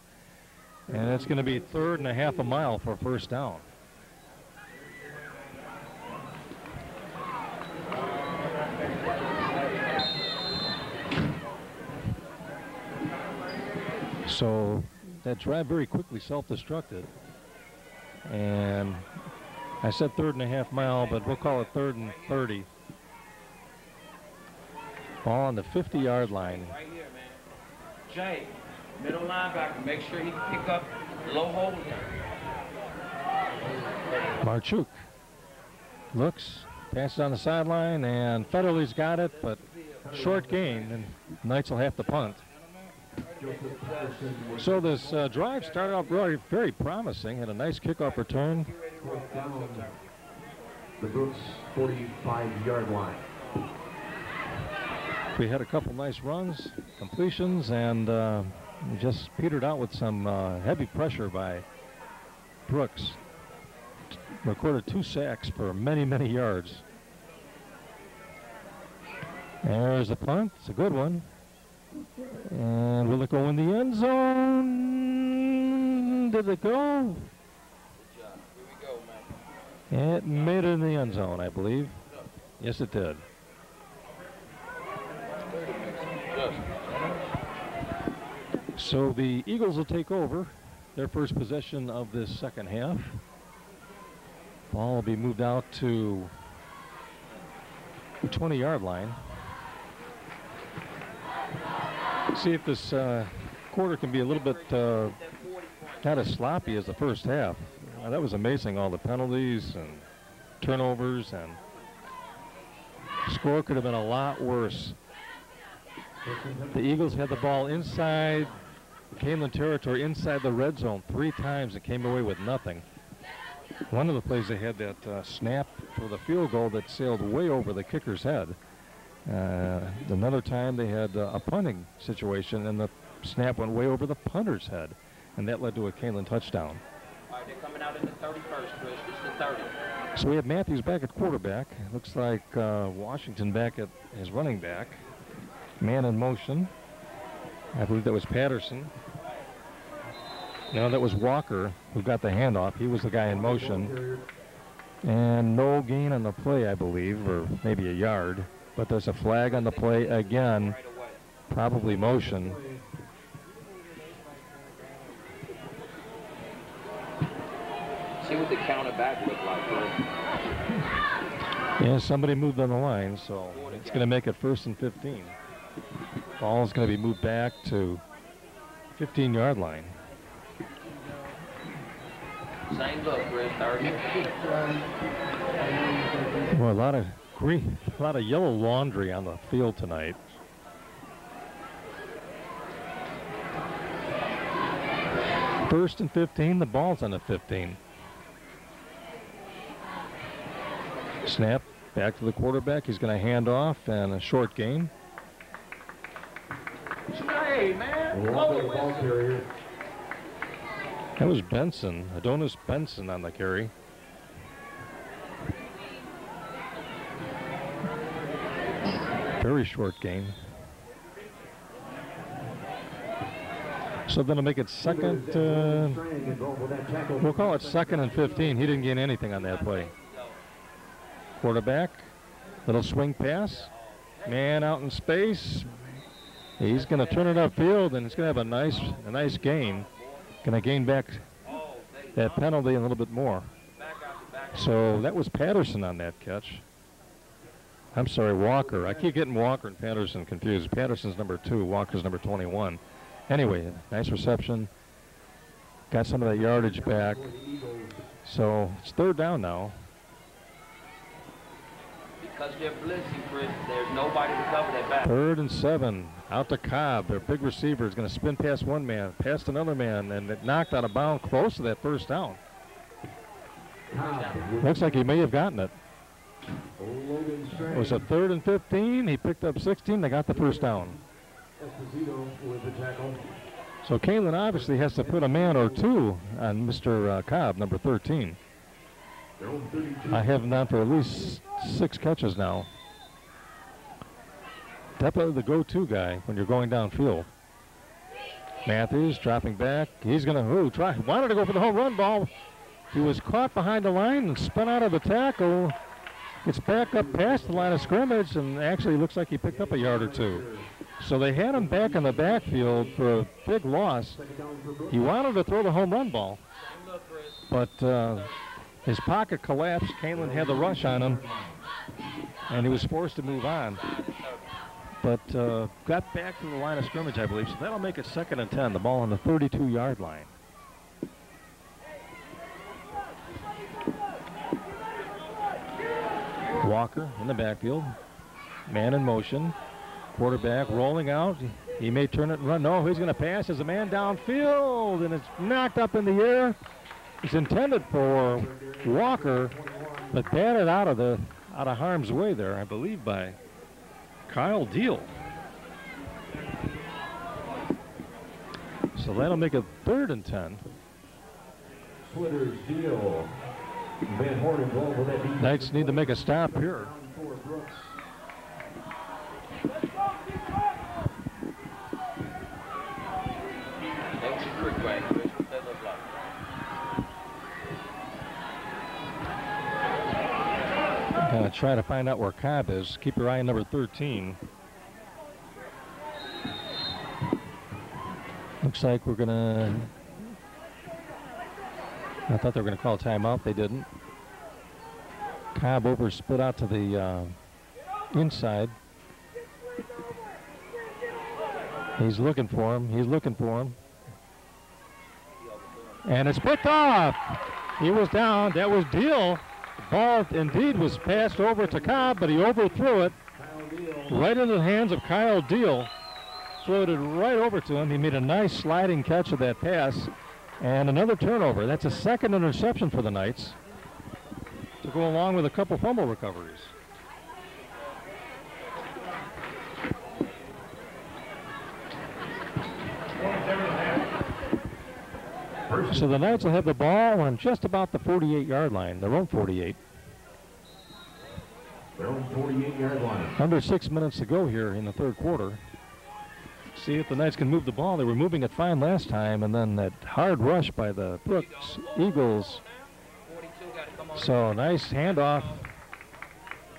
Speaker 2: And it's going to be 3rd and a half a mile for first down. So that drive very quickly self-destructed. And I said 3rd and a half mile, but we'll call it 3rd and 30. Ball on the 50-yard line.
Speaker 4: Right here, man. Jay, middle linebacker, make sure he can pick up low hold here.
Speaker 2: Marchuk looks, passes on the sideline, and Federley's got it, but short gain, and Knights will have to punt. So this drive started out very promising. Had a nice kickoff return.
Speaker 3: The Brooks 45-yard line.
Speaker 2: We had a couple nice runs, completions, and just petered out with some heavy pressure by Brooks. Recorded 2 sacks for many, many yards. There's a punt. It's a good one. And will it go in the end zone? Did it go?
Speaker 4: Good job. Here we go, man.
Speaker 2: It made it in the end zone, I believe. Yes, it did. So the Eagles will take over their first possession of this second half. Ball will be moved out to the 20-yard line. See if this quarter can be a little bit not as sloppy as the first half. That was amazing, all the penalties and turnovers, and score could have been a lot worse. The Eagles had the ball inside Kaneland territory, inside the red zone 3 times and came away with nothing. One of the plays they had that snap for the field goal that sailed way over the kicker's head. Another time they had a punting situation, and the snap went way over the punter's head, and that led to a Kaneland touchdown.
Speaker 4: All right, they're coming out in the 31st, Chris. This is the 30.
Speaker 2: So we have Matthews back at quarterback. Looks like Washington back at his running back. Man in motion. I believe that was Patterson. No, that was Walker who got the handoff. He was the guy in motion. And no gain on the play, I believe, or maybe a yard. But there's a flag on the play again, probably motion.
Speaker 4: See what the counter back looked like, right?
Speaker 2: Yeah, somebody moved on the line, so it's going to make it 1st and 15. Ball is going to be moved back to 15-yard line.
Speaker 4: Same look, Chris. 30.
Speaker 2: Well, a lot of green, a lot of yellow laundry on the field tonight. First and 15, the ball's on the 15. Snap back to the quarterback. He's going to hand off, and a short gain.
Speaker 4: Hey, man.
Speaker 3: Ball carrier.
Speaker 2: That was Benson, Adonis Benson on the carry. Very short gain. So then to make it second, we'll call it 2nd and 15. He didn't gain anything on that play. Quarterback, little swing pass, man out in space. He's going to turn it upfield, and it's going to have a nice gain. Going to gain back that penalty a little bit more. So that was Patterson on that catch. I'm sorry, Walker. I keep getting Walker and Patterson confused. Patterson's number 2, Walker's number 21. Anyway, nice reception. Got some of that yardage back. So it's 3rd down now.
Speaker 4: Because they're blitzing, Chris, there's nobody to cover that back.
Speaker 2: 3rd and 7. Out to Cobb. Their big receiver is going to spin past one man, past another man, and it knocked out of bounds close to that 1st down. Looks like he may have gotten it. It was a 3rd and 15. He picked up 16. They got the 1st down. So Kaneland obviously has to put a man or 2 on Mr. Cobb, number 13. I have him down for at least 6 catches now. Definitely the go-to guy when you're going downfield. Matthews dropping back. He's going to wanted to go for the home run ball. He was caught behind the line and spun out of the tackle. Gets back up past the line of scrimmage, and actually looks like he picked up a yard or 2. So they had him back in the backfield for a big loss. He wanted to throw the home run ball, but his pocket collapsed. Kaneland had the rush on him, and he was forced to move on. But got back to the line of scrimmage, I believe. So that'll make it 2nd and 10. The ball on the 32-yard line. Walker in the backfield. Man in motion. Quarterback rolling out. He may turn it and run. No, he's going to pass as a man downfield, and it's knocked up in the air. It's intended for Walker, but batted out of harm's way there, I believe, by Kyle Deal. So that'll make it 3rd and 10. Knights need to make a stop here. Gonna try to find out where Cobb is. Keep your eye on number 13. Looks like we're gonna. I thought they were gonna call a timeout. They didn't. Cobb split out to the inside. He's looking for him. And it's picked off. He was down. That was Deal. The ball indeed was passed over to Cobb, but he overthrew it right into the hands of Kyle Deal. Floated right over to him. He made a nice sliding catch of that pass. And another turnover. That's a 2nd interception for the Knights, to go along with a couple fumble recoveries. So the Knights will have the ball on just about the 48-yard line, their own 48.
Speaker 3: Their own 48-yard line.
Speaker 2: Under 6 minutes to go here in the 3rd quarter. See if the Knights can move the ball. They were moving it fine last time, and then that hard rush by the Brooks Eagles. So nice handoff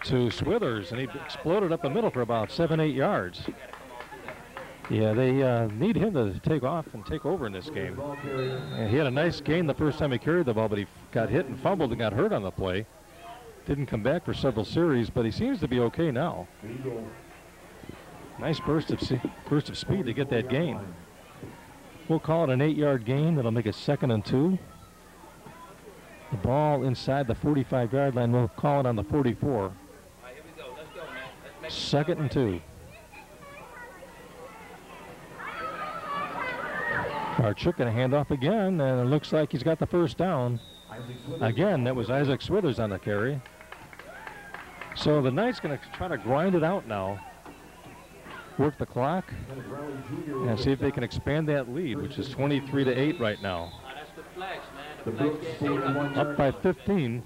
Speaker 2: to Swithers, and he exploded up the middle for about 7-8 yards. Yeah, they need him to take off and take over in this game. And he had a nice gain the first time he carried the ball, but he got hit and fumbled and got hurt on the play. Didn't come back for several series, but he seems to be okay now. Nice burst of speed to get that gain. We'll call it an 8-yard gain. That'll make it 2nd and 2. The ball inside the 45-yard line. We'll call it on the 44. 2nd and 2. Archuk going to hand off again, and it looks like he's got the 1st down. Again, that was Isaac Swithers on the carry. So the Knights going to try to grind it out now. Work the clock and see if they can expand that lead, which is 23-8 right now. Up by 15.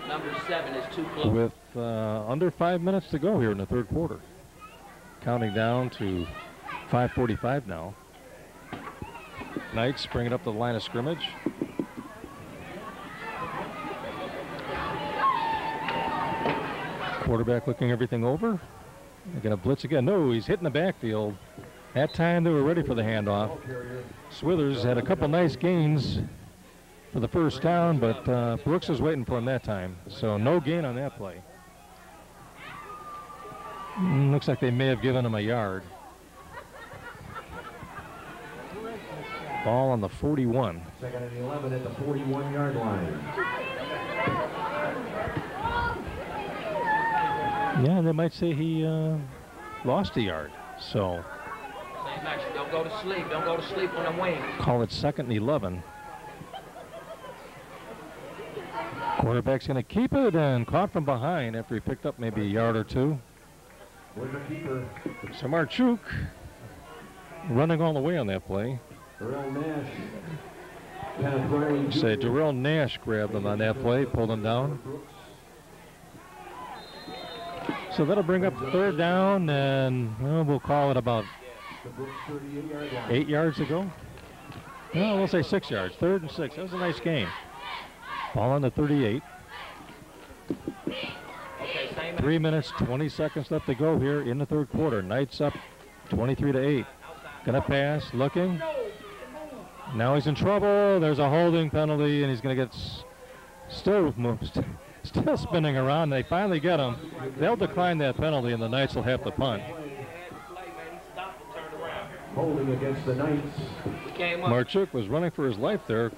Speaker 4: Number 7 is too close.
Speaker 2: With under 5 minutes to go here in the 3rd quarter. Counting down to 5:45 now. Knights bring it up to the line of scrimmage. Quarterback looking everything over. They're going to blitz again. No, he's hitting the backfield. That time they were ready for the handoff. Swithers had a couple nice gains for the first down, but Brooks was waiting for him that time. So no gain on that play. Looks like they may have given him a yard. Ball on the 41.
Speaker 3: Second and 11 at the 41-yard line.
Speaker 2: Yeah, they might say he lost a yard. So
Speaker 4: Same action. Don't go to sleep. Don't go to sleep on the wing.
Speaker 2: call it 2nd and 11. Quarterback's going to keep it and caught from behind after he picked up maybe a yard or two. So Marchuk running all the way on that play. Say Darrell Nash grabbed him on that play, pulled him down. So that'll bring up 3rd down, and well, we'll call it about 8 yards to go. No, we'll say 6 yards. 3rd and 6. That was a nice game. Ball on the 38. 3 minutes, 20 seconds left to go here in the 3rd quarter. Knights up 23-8. Gonna pass, looking. Now he's in trouble. There's a holding penalty, and he's gonna get still spinning around. They finally get him. They'll decline that penalty, and the Knights will have to punt.
Speaker 3: Holding against the Knights.
Speaker 2: Marchuk was running for his life there,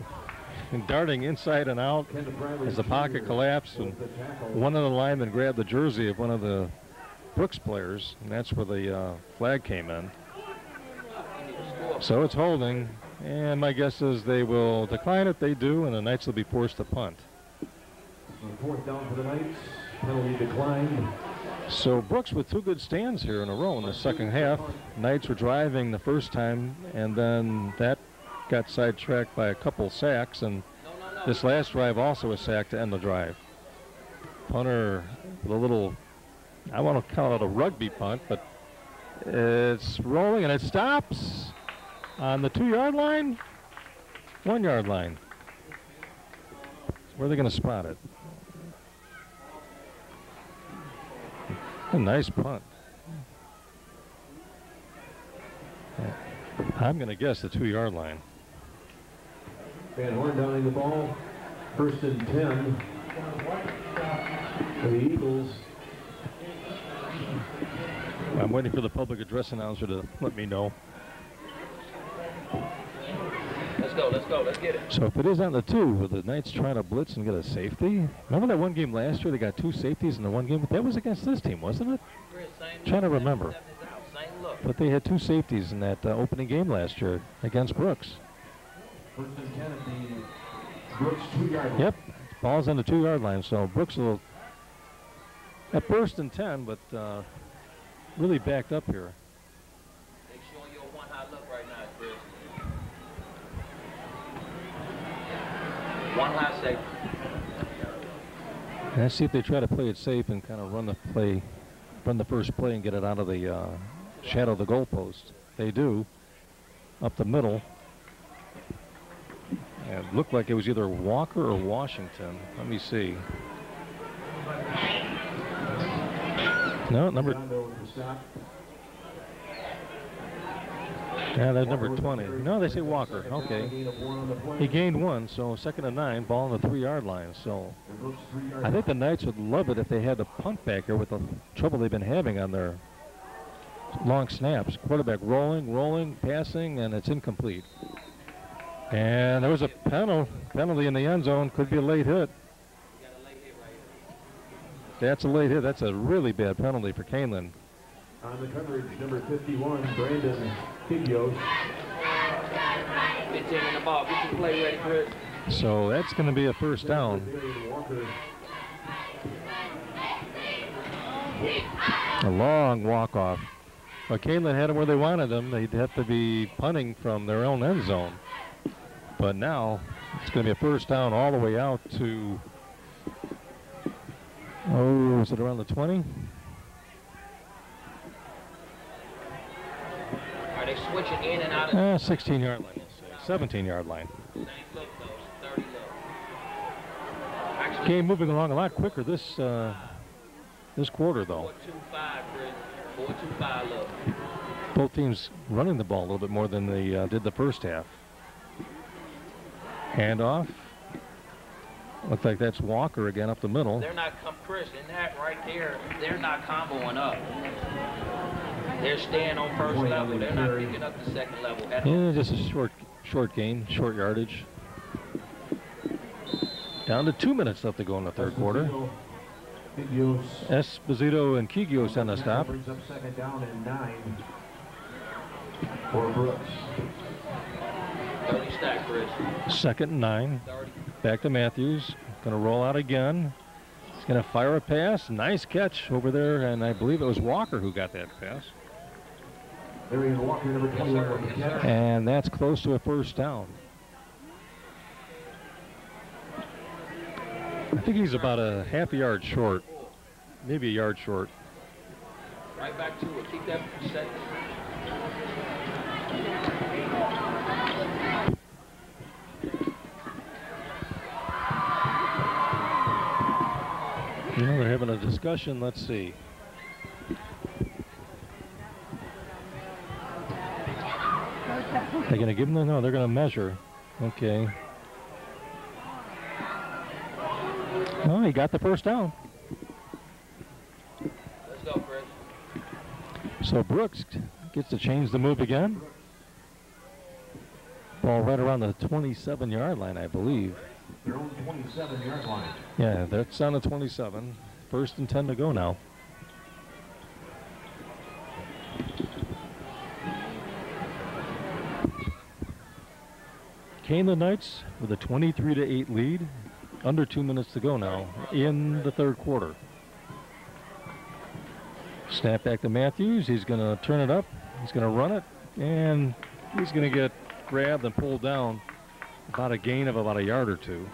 Speaker 2: and darting inside and out as the pocket collapsed, and one of the linemen grabbed the jersey of one of the Brooks players, and that's where the flag came in. So it's holding, and my guess is they will decline it. They do, and the Knights will be forced to punt.
Speaker 3: 4th down for the Knights. Penalty declined.
Speaker 2: So Brooks with 2 good stands here in a row in the second half. Knights were driving the first time, and then that got sidetracked by a couple sacks, and this last drive also a sack to end the drive. Punter with a little, I want to call it a rugby punt, but it's rolling and it stops on the 2-yard line, 1-yard line. Where are they going to spot it? A nice punt. I'm going to guess the 2-yard line.
Speaker 3: Van Horn downing the ball. 1st and 10 for the Eagles.
Speaker 2: I'm waiting for the public address announcer to let me know.
Speaker 4: Let's go, let's get it.
Speaker 2: So if it is on the 2, will the Knights try to blitz and get a safety? Remember that one game last year, they got 2 safeties in the one game? That was against this team, wasn't it? Trying to remember. But they had 2 safeties in that opening game last year against Brooks.
Speaker 3: 1st and 10 at the Brooks 2-yard line.
Speaker 2: Yep, ball's on the 2-yard line, so Brooks will at 1st and 10, but really backed up here.
Speaker 4: They showing you a one-high look right now, Chris. One high safety.
Speaker 2: And let's see if they try to play it safe and kind of run the first play and get it out of the shadow of the goalpost. They do, up the middle. And it looked like it was either Walker or Washington. Let me see. No, number. Yeah, that's number 20. No, they say Walker. Okay. He gained 1, so 2nd and 9, ball on the 3-yard line. So I think the Knights would love it if they had the punt back here with the trouble they've been having on their long snaps. Quarterback rolling, passing, and it's incomplete. And there was a penalty in the end zone. Could be a late hit. That's a late hit. That's a really bad penalty for Kaneland.
Speaker 3: On the coverage, number 51, Brandon Kigios.
Speaker 4: 15 in the ball. Get your play ready, Chris.
Speaker 2: So that's going to be a 1st down. A long walk-off. But Kaneland had them where they wanted them. They'd have to be punting from their own end zone. But now it's going to be a 1st down all the way out to, oh, is it around the 20?
Speaker 4: they switching in and out of
Speaker 2: 16-yard line, let's say. 17-yard line.
Speaker 4: Same look, though. 30 look. Actually,
Speaker 2: Game moving along a lot quicker this quarter, though.
Speaker 4: 4-2-5, Chris. 4-2-5 look.
Speaker 2: Both teams running the ball a little bit more than they did the first half. Handoff. Looks like that's Walker again up the middle.
Speaker 4: They're not, Chris, in that right there, they're not comboing up. They're staying on first level. They're not picking up the second level at all.
Speaker 2: Yeah, just a short gain, short yardage. Down to 2 minutes left to go in the third quarter. Esposito and Kigios on the stop.
Speaker 3: Brings up second down and 9 for Brooks.
Speaker 4: 30 stack, Chris.
Speaker 2: Second and 9.
Speaker 4: 30.
Speaker 2: Back to Matthews. Going to roll out again. He's going to fire a pass. Nice catch over there, and I believe it was Walker who got that pass.
Speaker 3: There is Walker, number 21.
Speaker 4: Yes,
Speaker 2: and that's close to a first down. I think he's about a half a yard short, maybe a yard short.
Speaker 4: Right back to it. Keep that set.
Speaker 2: You know, they're having a discussion. Let's see. They're going to give them no, they're going to measure. Okay. Oh, he got the first down.
Speaker 4: Let's go, Chris.
Speaker 2: So Brooks gets to change the move again. Ball right around the 27-yard line, I believe.
Speaker 3: Their own 27-yard line.
Speaker 2: Yeah, that's on the 27. First and 10 to go now. Kaneland Knights with a 23-8 lead. Under 2 minutes to go now in the third quarter. Snap back to Matthews. He's going to turn it up. He's going to run it. And he's going to get grabbed and pulled down. About a gain of about a yard or two.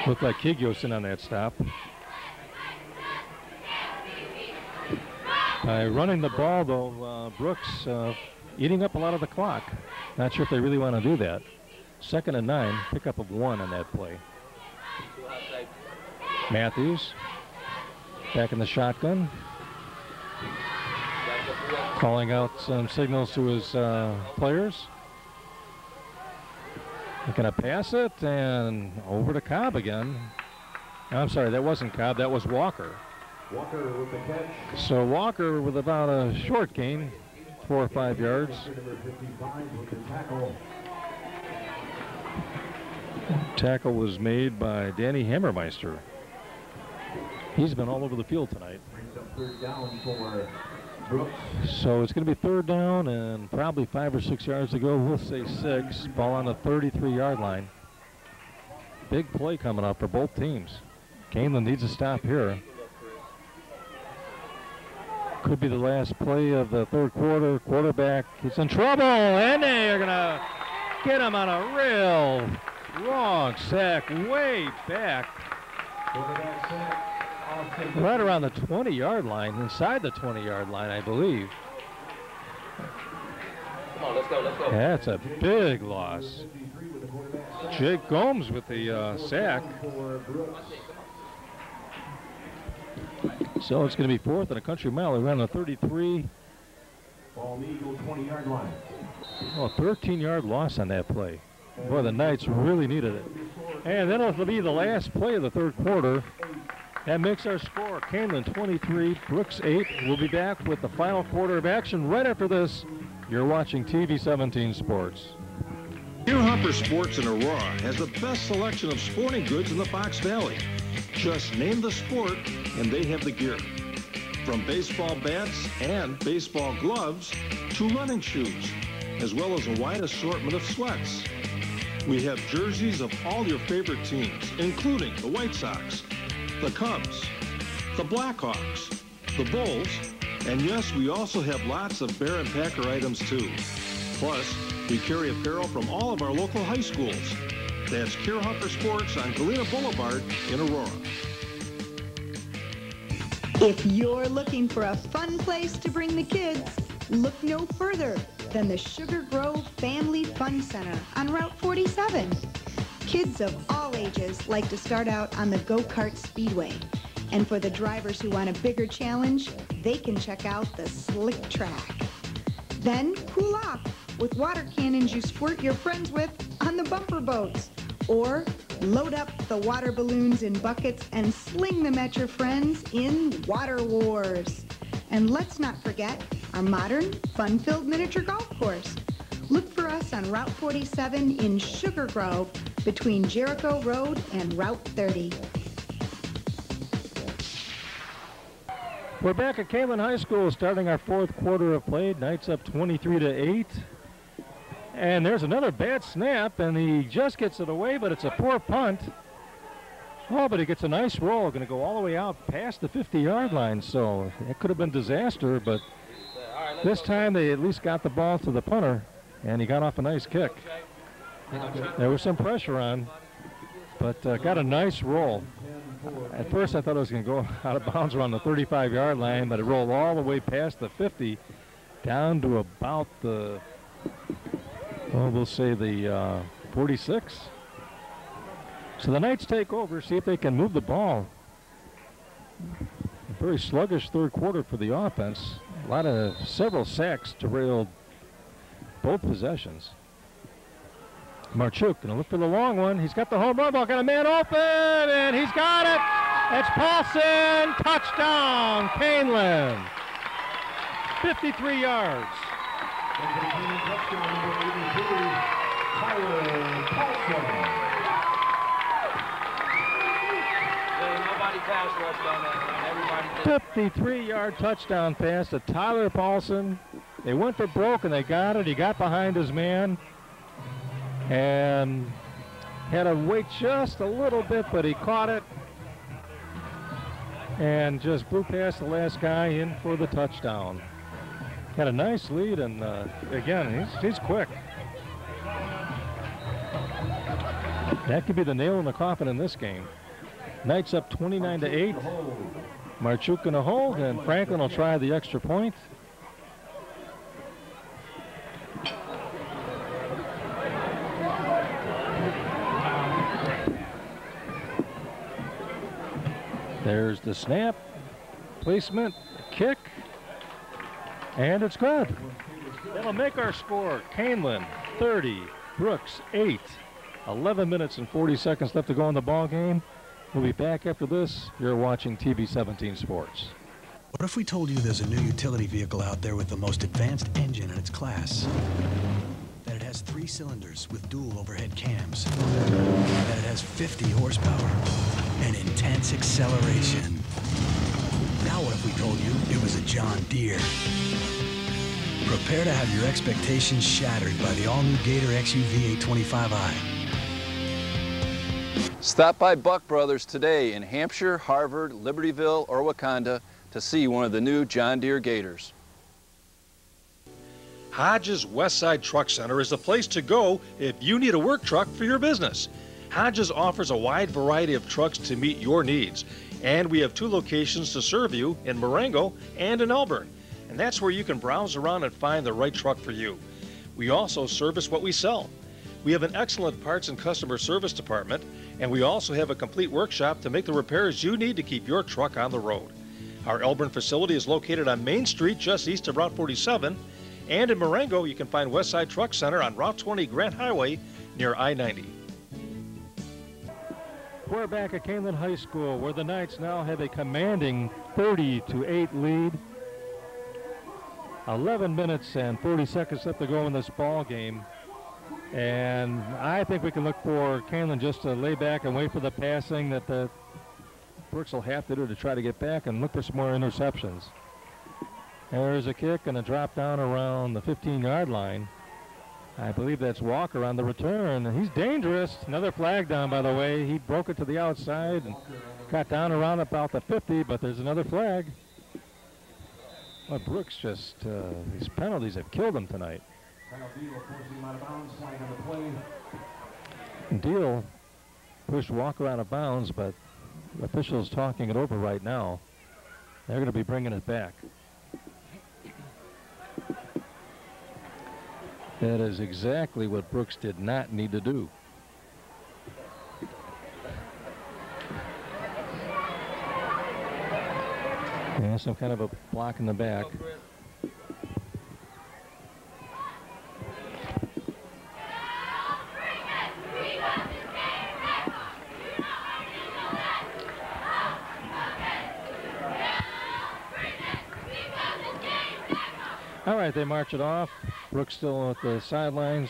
Speaker 2: Looked like Kigios in on that stop. By running the ball, though, Brooks eating up a lot of the clock. Not sure if they really want to do that. Second and 9, pickup of 1 on that play. Matthews back in the shotgun. Calling out some signals to his players. They're going to pass it and over to Cobb again. I'm sorry, that wasn't Cobb, that was Walker.
Speaker 3: Walker with the catch.
Speaker 2: So Walker with about a short gain, 4 or 5 yards.
Speaker 3: Number 55 with the tackle.
Speaker 2: Tackle was made by Danny Hammermeister. He's been all over the field tonight.
Speaker 3: Brings up third down for Brooks.
Speaker 2: So it's going to be third down and probably 5 or 6 yards to go. We'll say 6. Ball on the 33-yard line. Big play coming up for both teams. Kaneland needs a stop here. Could be the last play of the third quarter. Quarterback is in trouble, and they are going to get him on a real wrong sack way back. Right around the 20-yard line, inside the 20-yard line, I believe.
Speaker 4: Come on, let's go, let's go.
Speaker 2: That's a big loss. Jake Gomes with the sack. So it's going to be 4th and a country mile around the 33.
Speaker 3: Ball Eagle 20-yard line.
Speaker 2: Oh, 13-yard loss on that play. Boy, the Knights really needed it. And then it'll be the last play of the third quarter. That makes our score Kaneland 23, Brooks 8. We'll be back with the final quarter of action right after this. You're watching TV 17 Sports.
Speaker 10: Here Hopper Sports in Aurora has the best selection of sporting goods in the Fox Valley. Just name the sport and they have the gear. From baseball bats and baseball gloves to running shoes, as well as a wide assortment of sweats. We have jerseys of all your favorite teams, including the White Sox, the Cubs, the Blackhawks, the Bulls, and yes, we also have lots of Bear and Packer items too. Plus, we carry apparel from all of our local high schools. That's Kier Hopper Sports on Galena Boulevard in Aurora.
Speaker 7: If you're looking for a fun place to bring the kids, Look no further than the Sugar Grove Family Fun Center on Route 47. Kids of all ages like to start out on the go-kart speedway. And for the drivers who want a bigger challenge, they can check out the slick track. Then cool off with water cannons you squirt your friends with on the bumper boats. Or load up the water balloons in buckets and sling them at your friends in Water Wars. And let's not forget our modern, fun-filled miniature golf course. Look for us on Route 47 in Sugar Grove between Jericho Road and Route 30.
Speaker 2: We're back at Kaneland High School starting our fourth quarter of play. Knights up 23-8. And there's another bad snap, and he just gets it away, but it's a poor punt. Oh, but he gets a nice roll. Going to go all the way out past the 50-yard line, so it could have been disaster, but this time they at least got the ball to the punter, and he got off a nice kick. There was some pressure on, but got a nice roll. At first I thought it was going to go out of bounds around the 35-yard line, but it rolled all the way past the 50 down to about the, well, we'll say the 46. So the Knights take over, see if they can move the ball. A very sluggish third quarter for the offense. Several sacks derailed both possessions. Marchuk going to look for the long one. He's got the home run ball, got a man open, and he's got it. It's Paulson, touchdown, Kaneland. 53 yards.
Speaker 4: Nobody pass rushed on that. Everybody
Speaker 2: 53-yard touchdown pass to Tyler Paulson. They went for broke, and they got it. He got behind his man and had to wait just a little bit, but he caught it and just blew past the last guy in for the touchdown. Had a nice lead, and again, he's quick. That could be the nail in the coffin in this game. Knights up 29-8. Marchuk gonna hold, and Franklin will try the extra point. There's the snap, placement, kick, and it's good. That'll make our score. Kaneland 30, Brooks 8. 11 minutes and 40 seconds left to go in the ball game. We'll be back after this. You're watching TV 17 Sports.
Speaker 14: What if we told you there's a new utility vehicle out there with the most advanced engine in its class? That it has 3 cylinders with dual overhead cams. That it has 50 horsepower and intense acceleration. Now what if we told you it was a John Deere? Prepare to have your expectations shattered by the all-new Gator XUV 825i.
Speaker 12: Stop by Buck Brothers today in Hampshire, Harvard, Libertyville, or Wakanda to see one of the new John Deere Gators.
Speaker 5: Hodges Westside Truck Center is the place to go if you need a work truck for your business. Hodges offers a wide variety of trucks to meet your needs, and we have 2 locations to serve you in Marengo and in Elburn, and that's where you can browse around and find the right truck for you. We also service what we sell. We have an excellent parts and customer service department, and we also have a complete workshop to make the repairs you need to keep your truck on the road. Our Elburn facility is located on Main Street just east of Route 47, and in Marengo you can find Westside Truck Center on Route 20 Grant Highway near I-90.
Speaker 2: We're back at Kaneland High School, where the Knights now have a commanding 30-8 lead. 11 minutes and 40 seconds left to go in this ball game. And I think we can look for Kaneland just to lay back and wait for the passing that the Brooks will have to do to try to get back and look for some more interceptions. There's a kick and a drop down around the 15-yard line. I believe that's Walker on the return. He's dangerous. Another flag down, by the way. He broke it to the outside and got down around about the 50, but there's another flag. Well, Brooks just, these penalties have killed him tonight. Deal pushed Walker out of bounds, but officials talking it over right now. They're going to be bringing it back. That is exactly what Brooks did not need to do. And some kind of a block in the back. All right, they march it off. Brooks still at the sidelines,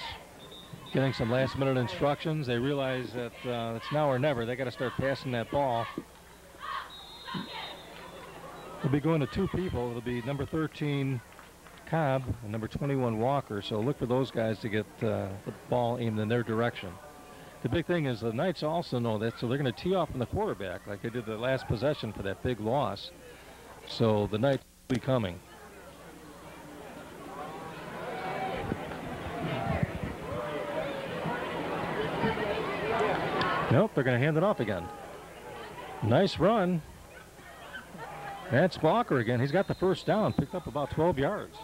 Speaker 2: getting some last-minute instructions. They realize that it's now or never. They got to start passing that ball. They'll be going to two people. It'll be number 13, Cobb, and number 21, Walker. So look for those guys to get the ball aimed in their direction. The big thing is the Knights also know that, so they're going to tee off from the quarterback like they did the last possession for that big loss. So the Knights will be coming. Nope, they're going to hand it off again. Nice run. That's Walker again. He's got the first down, picked up about 12 yards.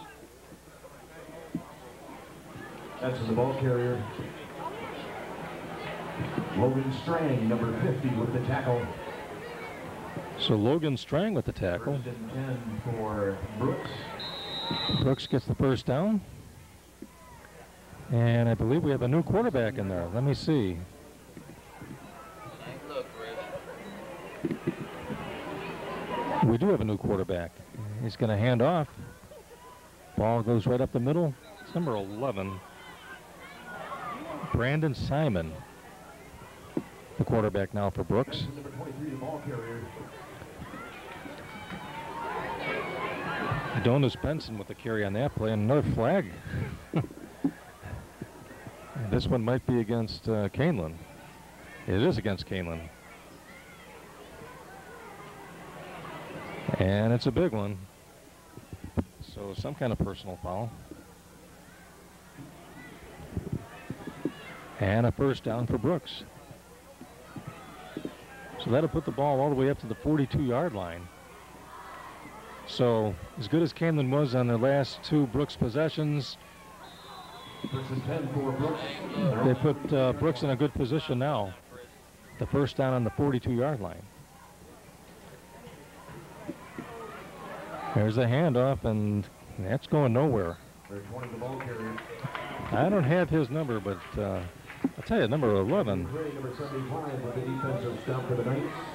Speaker 3: That's the ball carrier. Logan Strang, number 50, with the tackle.
Speaker 2: So Logan Strang with the tackle.
Speaker 3: First and 10 for Brooks.
Speaker 2: Brooks gets the first down. And I believe we have a new quarterback in there. Let me see. We do have a new quarterback. He's going to hand off. Ball goes right up the middle. It's number 11, Brandon Simon, the quarterback now for Brooks.
Speaker 3: Number 23, the ball carrier.
Speaker 2: Donis Benson with the carry on that play, and another flag. This one might be against Kaneland. It is against Kaneland. And it's a big one. So some kind of personal foul. And a first down for Brooks. So that'll put the ball all the way up to the 42-yard line. So as good as Kaneland was on their last two Brooks possessions, they put Brooks in a good position now. The first down on the 42-yard line. There's a handoff, and that's going nowhere. I don't have his number, but I'll tell you, number 11,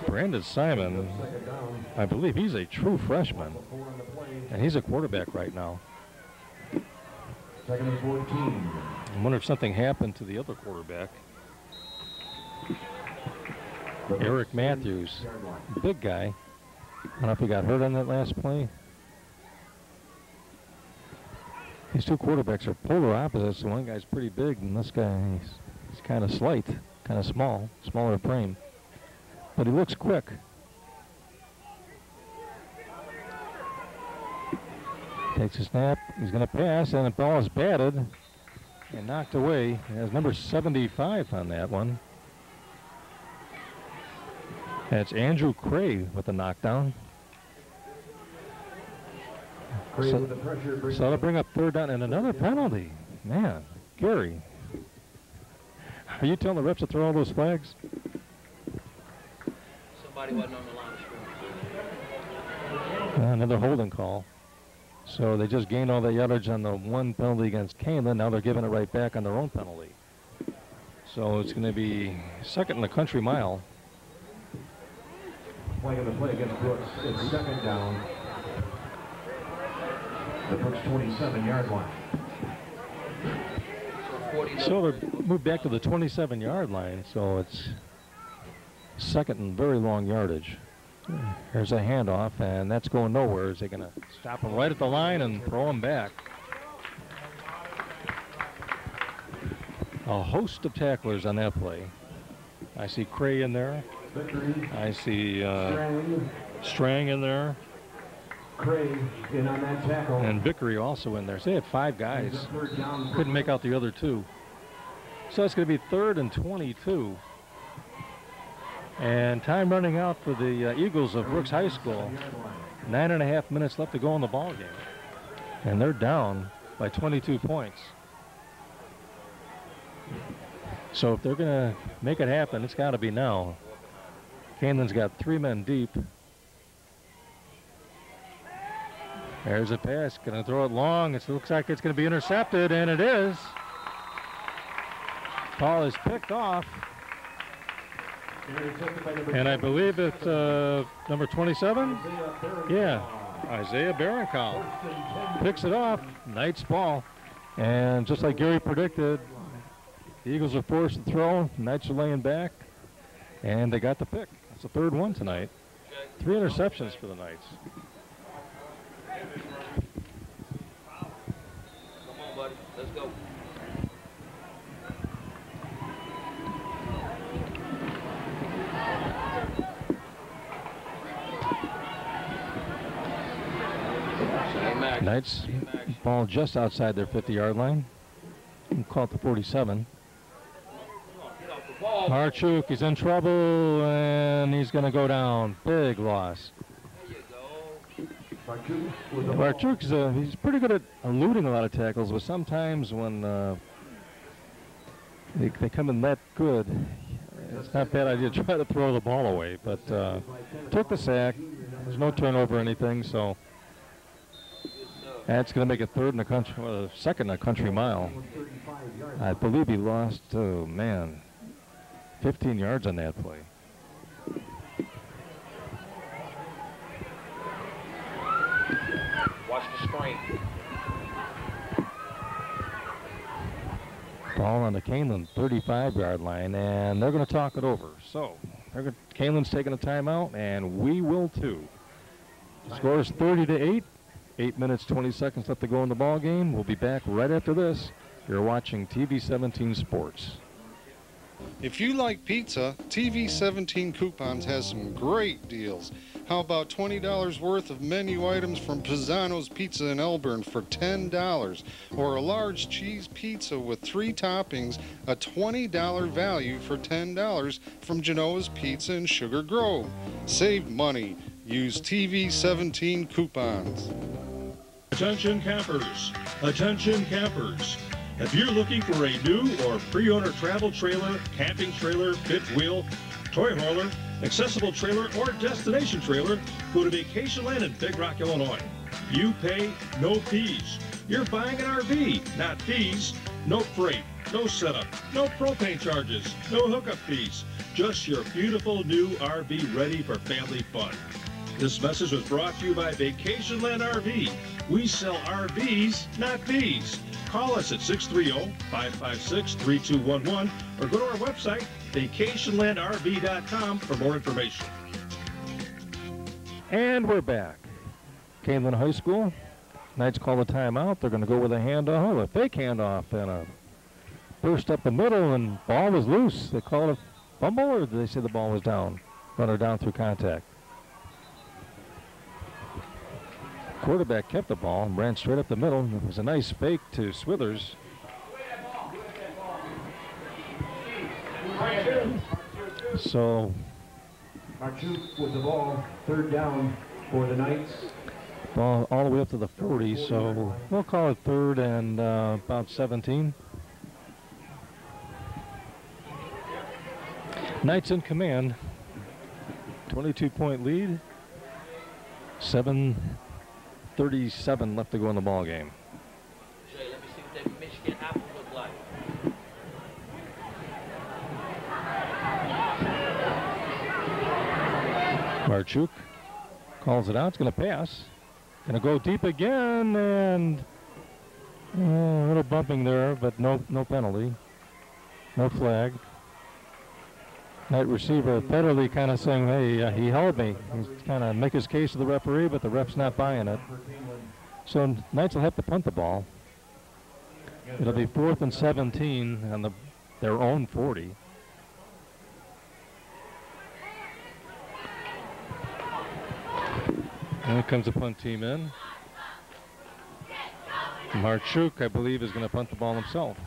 Speaker 2: Brandon Simon, I believe he's a true freshman, and he's a quarterback right now.
Speaker 3: Second and 14.
Speaker 2: I wonder if something happened to the other quarterback. Eric Matthews, big guy. I don't know if he got hurt on that last play. These two quarterbacks are polar opposites. One guy's pretty big, and this guy, he's kind of slight, kind of small, smaller frame. But he looks quick. Takes a snap. He's going to pass, and the ball is batted and knocked away. He has number 75 on that one. That's Andrew Cray with the knockdown. So that'll bring up third down and another penalty. Man, Gary, are you telling the refs to throw all those flags?
Speaker 4: Somebody wasn't on the line.
Speaker 2: Another holding call. So they just gained all that yardage on the one penalty against Kaneland. Now they're giving it right back on their own penalty. So it's going to be second in the country mile.
Speaker 3: Playing the play against Brooks. It's second down. The Brooks 27-yard line.
Speaker 2: So they moved back to the 27-yard line. So it's second and very long yardage. Here's a handoff, and that's going nowhere. Is they going to stop him right at the line and throw him back? A host of tacklers on that play. I see Cray in there. I see Strang in there.
Speaker 3: Cray in on that tackle.
Speaker 2: And Vickery also in there. So they had five guys. Couldn't make out the other two. So it's going to be 3rd and 22. And time running out for the Eagles of Brooks High School. 9.5 minutes left to go in the ball game. And they're down by 22 points. So if they're going to make it happen, it's got to be now. Kaneland's got 3 men deep. There's a pass, going to throw it long. It looks like it's going to be intercepted, and it is. Ball is picked off. And I believe it's number 27? Yeah, Isaiah Barankow picks it off. Knights ball. And just like Gary predicted, the Eagles are forced to throw. Knights are laying back. And they got the pick. It's the 3rd one tonight. 3 interceptions for the Knights.
Speaker 4: Come on, buddy. Let's go.
Speaker 2: Knights ball just outside their 50-yard line. We'll call it the 47. Marchuk, he's in trouble, and he's going to go down. Big loss. Marchuk, he's pretty good at eluding a lot of tackles, but sometimes when they come in that good, it's not a bad idea to try to throw the ball away. But took the sack. There's no turnover or anything, so that's going to make it 3rd in the country, well, 2nd in a country mile. I believe he lost, oh man, 15 yards on that play.
Speaker 4: Watch the screen.
Speaker 2: Ball on the Kaneland 35-yard line, and they're going to talk it over. So Kaneland's taking a timeout, and we will too. The score is 30-8. 8 minutes, 20 seconds left to go in the ball game. We'll be back right after this. You're watching TV 17 Sports.
Speaker 13: If you like pizza, TV 17 Coupons has some great deals. How about $20 worth of menu items from Pisano's Pizza in Elburn for $10, or a large cheese pizza with 3 toppings, a $20 value for $10 from Genoa's Pizza in Sugar Grove. Save money. Use TV 17 coupons.
Speaker 15: Attention campers. Attention campers. If you're looking for a new or pre-owner travel trailer, camping trailer, fifth wheel, toy hauler, accessible trailer, or destination trailer, go to Vacationland in Big Rock, Illinois. You pay no fees. You're buying an RV, not fees. No freight, no setup, no propane charges, no hookup fees. Just your beautiful new RV ready for family fun. This message was brought to you by Vacationland RV. We sell RVs, not fees. Call us at 630-556-3211 or go to our website, vacationlandrv.com, for more information.
Speaker 2: And we're back. Kaneland High School. Knights call a timeout. They're going to go with a handoff, a fake handoff, and a burst up the middle, and ball was loose. They called a fumble, or did they say the ball was down? Runner down through contact. Quarterback kept the ball and ran straight up the middle. It was a nice fake to Swithers. So
Speaker 3: Marchuk with the ball, 3rd down for the Knights.
Speaker 2: Ball all the way up to the 40, so we'll call it 3rd and about 17. Knights in command. 22-point lead. 7:37 left to go in the ball game.
Speaker 4: Jay, let me see what that Michigan apple look like.
Speaker 2: Marchuk calls it out. It's going to pass. Going to go deep again, and a little bumping there, but no penalty. No flag. Knight receiver Federley kind of saying, hey, he held me. He's kind of make his case to the referee, but the ref's not buying it. So Knights will have to punt the ball. It'll be 4th and 17 on their own 40. And here comes the punt team in. Marchuk, I believe, is going to punt the ball himself.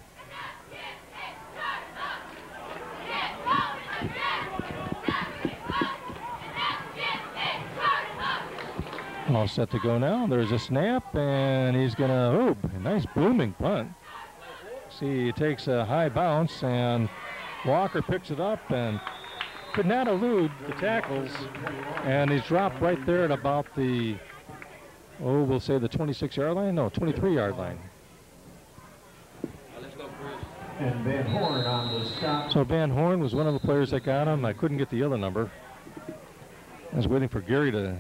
Speaker 2: All set to go now. There's a snap, and he's going to, a nice booming punt. See, he takes a high bounce, and Walker picks it up and could not elude the tackles, and he's dropped right there at about the, we'll say the 26-yard line? No, 23-yard line.
Speaker 3: And Van Horn on the stop.
Speaker 2: So Van Horn was one of the players that got him. I couldn't get the other number. I was waiting for Gary to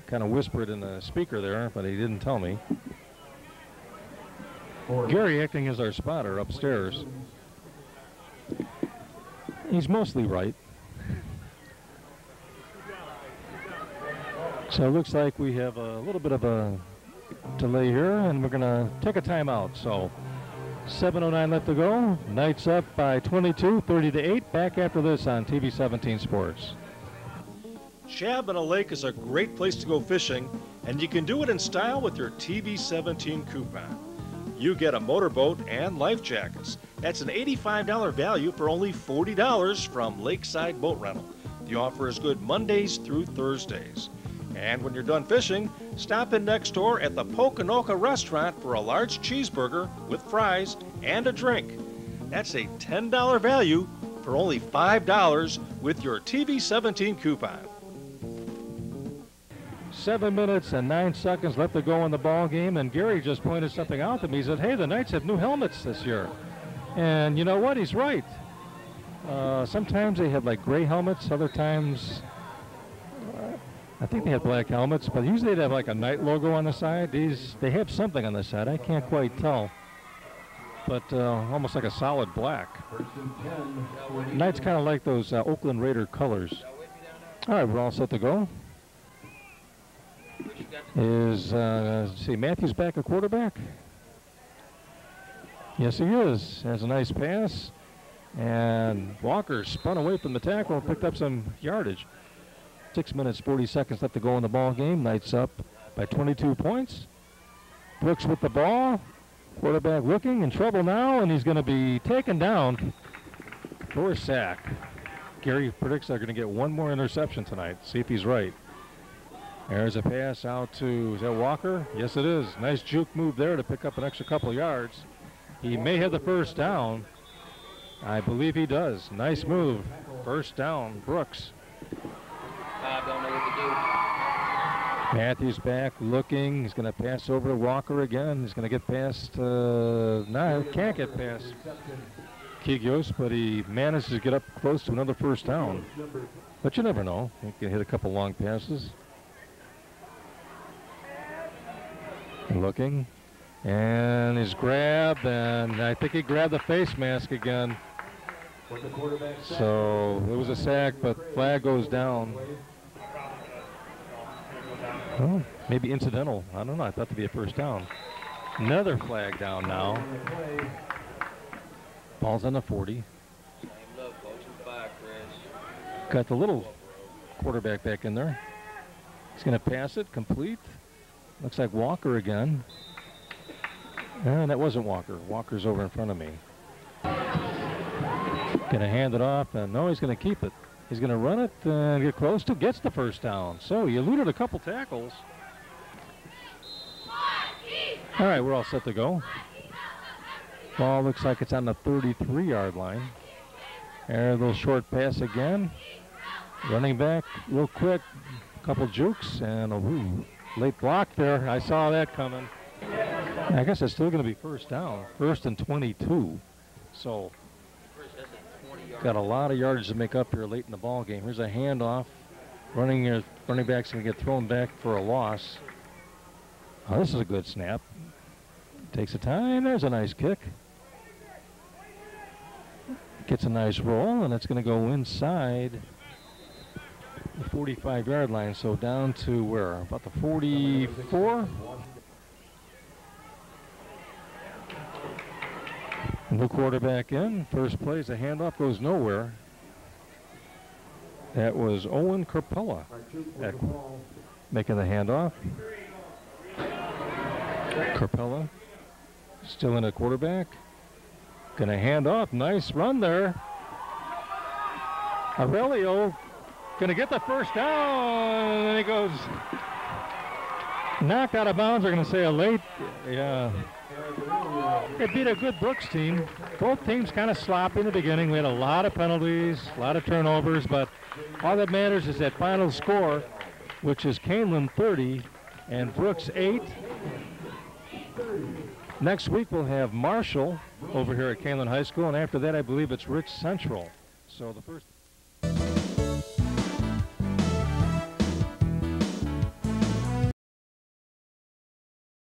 Speaker 2: kind of whisper it in the speaker there, but he didn't tell me. Gary acting as our spotter upstairs. He's mostly right. So it looks like we have a little bit of a delay here, and we're going to take a timeout. So 7:09 left to go. Knights up by 22, 30-8. Back after this on TV 17 Sports.
Speaker 5: Shabana Lake is a great place to go fishing, and you can do it in style with your TV 17 coupon. You get a motorboat and life jackets. That's an $85 value for only $40 from Lakeside Boat Rental. The offer is good Mondays through Thursdays. And when you're done fishing, stop in next door at the Poconoka Restaurant for a large cheeseburger with fries and a drink. That's a $10 value for only $5 with your TV 17 coupon.
Speaker 2: 7 minutes and 9 seconds left to go in the ball game, and Gary just pointed something out to me. He said, hey, the Knights have new helmets this year. And you know what? He's right. Sometimes they have like gray helmets, other times I think they have black helmets, but usually they have like a Knight logo on the side. They have something on the side. I can't quite tell, but almost like a solid black. Knights kind of like those Oakland Raider colors. All right, we're all set to go. See, Matthews back at quarterback? Yes, he is. Has a nice pass. And Walker spun away from the tackle and picked up some yardage. 6 minutes, 40 seconds left to go in the ball game. Knights up by 22 points. Brooks with the ball. Quarterback looking in trouble now, and he's going to be taken down for a sack. Gary predicts they're going to get one more interception tonight. See if he's right. There's a pass out to, is that Walker? Yes, it is. Nice juke move there to pick up an extra couple yards. He may have the first down. I believe he does. Nice move. First down, Brooks.
Speaker 4: I don't know what to do.
Speaker 2: Matthews back looking. He's going to pass over to Walker again. He's going to get past, no, can't get past Kigios, but he manages to get up close to another first down. But you never know. He can hit a couple long passes. Looking, and he's grabbed, and I think he grabbed the face mask again. So it was a sack, but flag goes down. Oh, maybe incidental. I don't know. I thought to be a first down. Another flag down now. Ball's on the 40. Got the little quarterback back in there. He's going to pass it, complete. Looks like Walker again. And that wasn't Walker. Walker's over in front of me. Going to hand it off, and no, he's going to keep it. He's going to run it and get close to, gets the first down. So he eluded a couple tackles. All right, we're all set to go. Ball looks like it's on the 33-yard line. There, a little short pass again. Running back, real quick, couple jukes, and a late block there. I saw that coming. I guess it's still going to be first down. First and 22. So got a lot of yardage to make up here late in the ball game. Here's a handoff. Running back's going to get thrown back for a loss. Oh, this is a good snap. Takes a time. There's a nice kick. Gets a nice roll, and it's going to go inside the 45-yard line. So down to where? About the 44? New quarterback in. First play is a handoff, goes nowhere. That was Owen Carpella making the handoff. Carpella still in a quarterback. Gonna hand off. Nice run there. Aurelio gonna get the first down, and he goes Knocked out of bounds, they're going to say a late, yeah. They beat a good Brooks team. Both teams kind of sloppy in the beginning. We had a lot of penalties, a lot of turnovers, but all that matters is that final score, which is Kaneland 30 and Brooks 8. Next week we'll have Marshall over here at Kaneland High School, and after that I believe it's Rich Central. So the first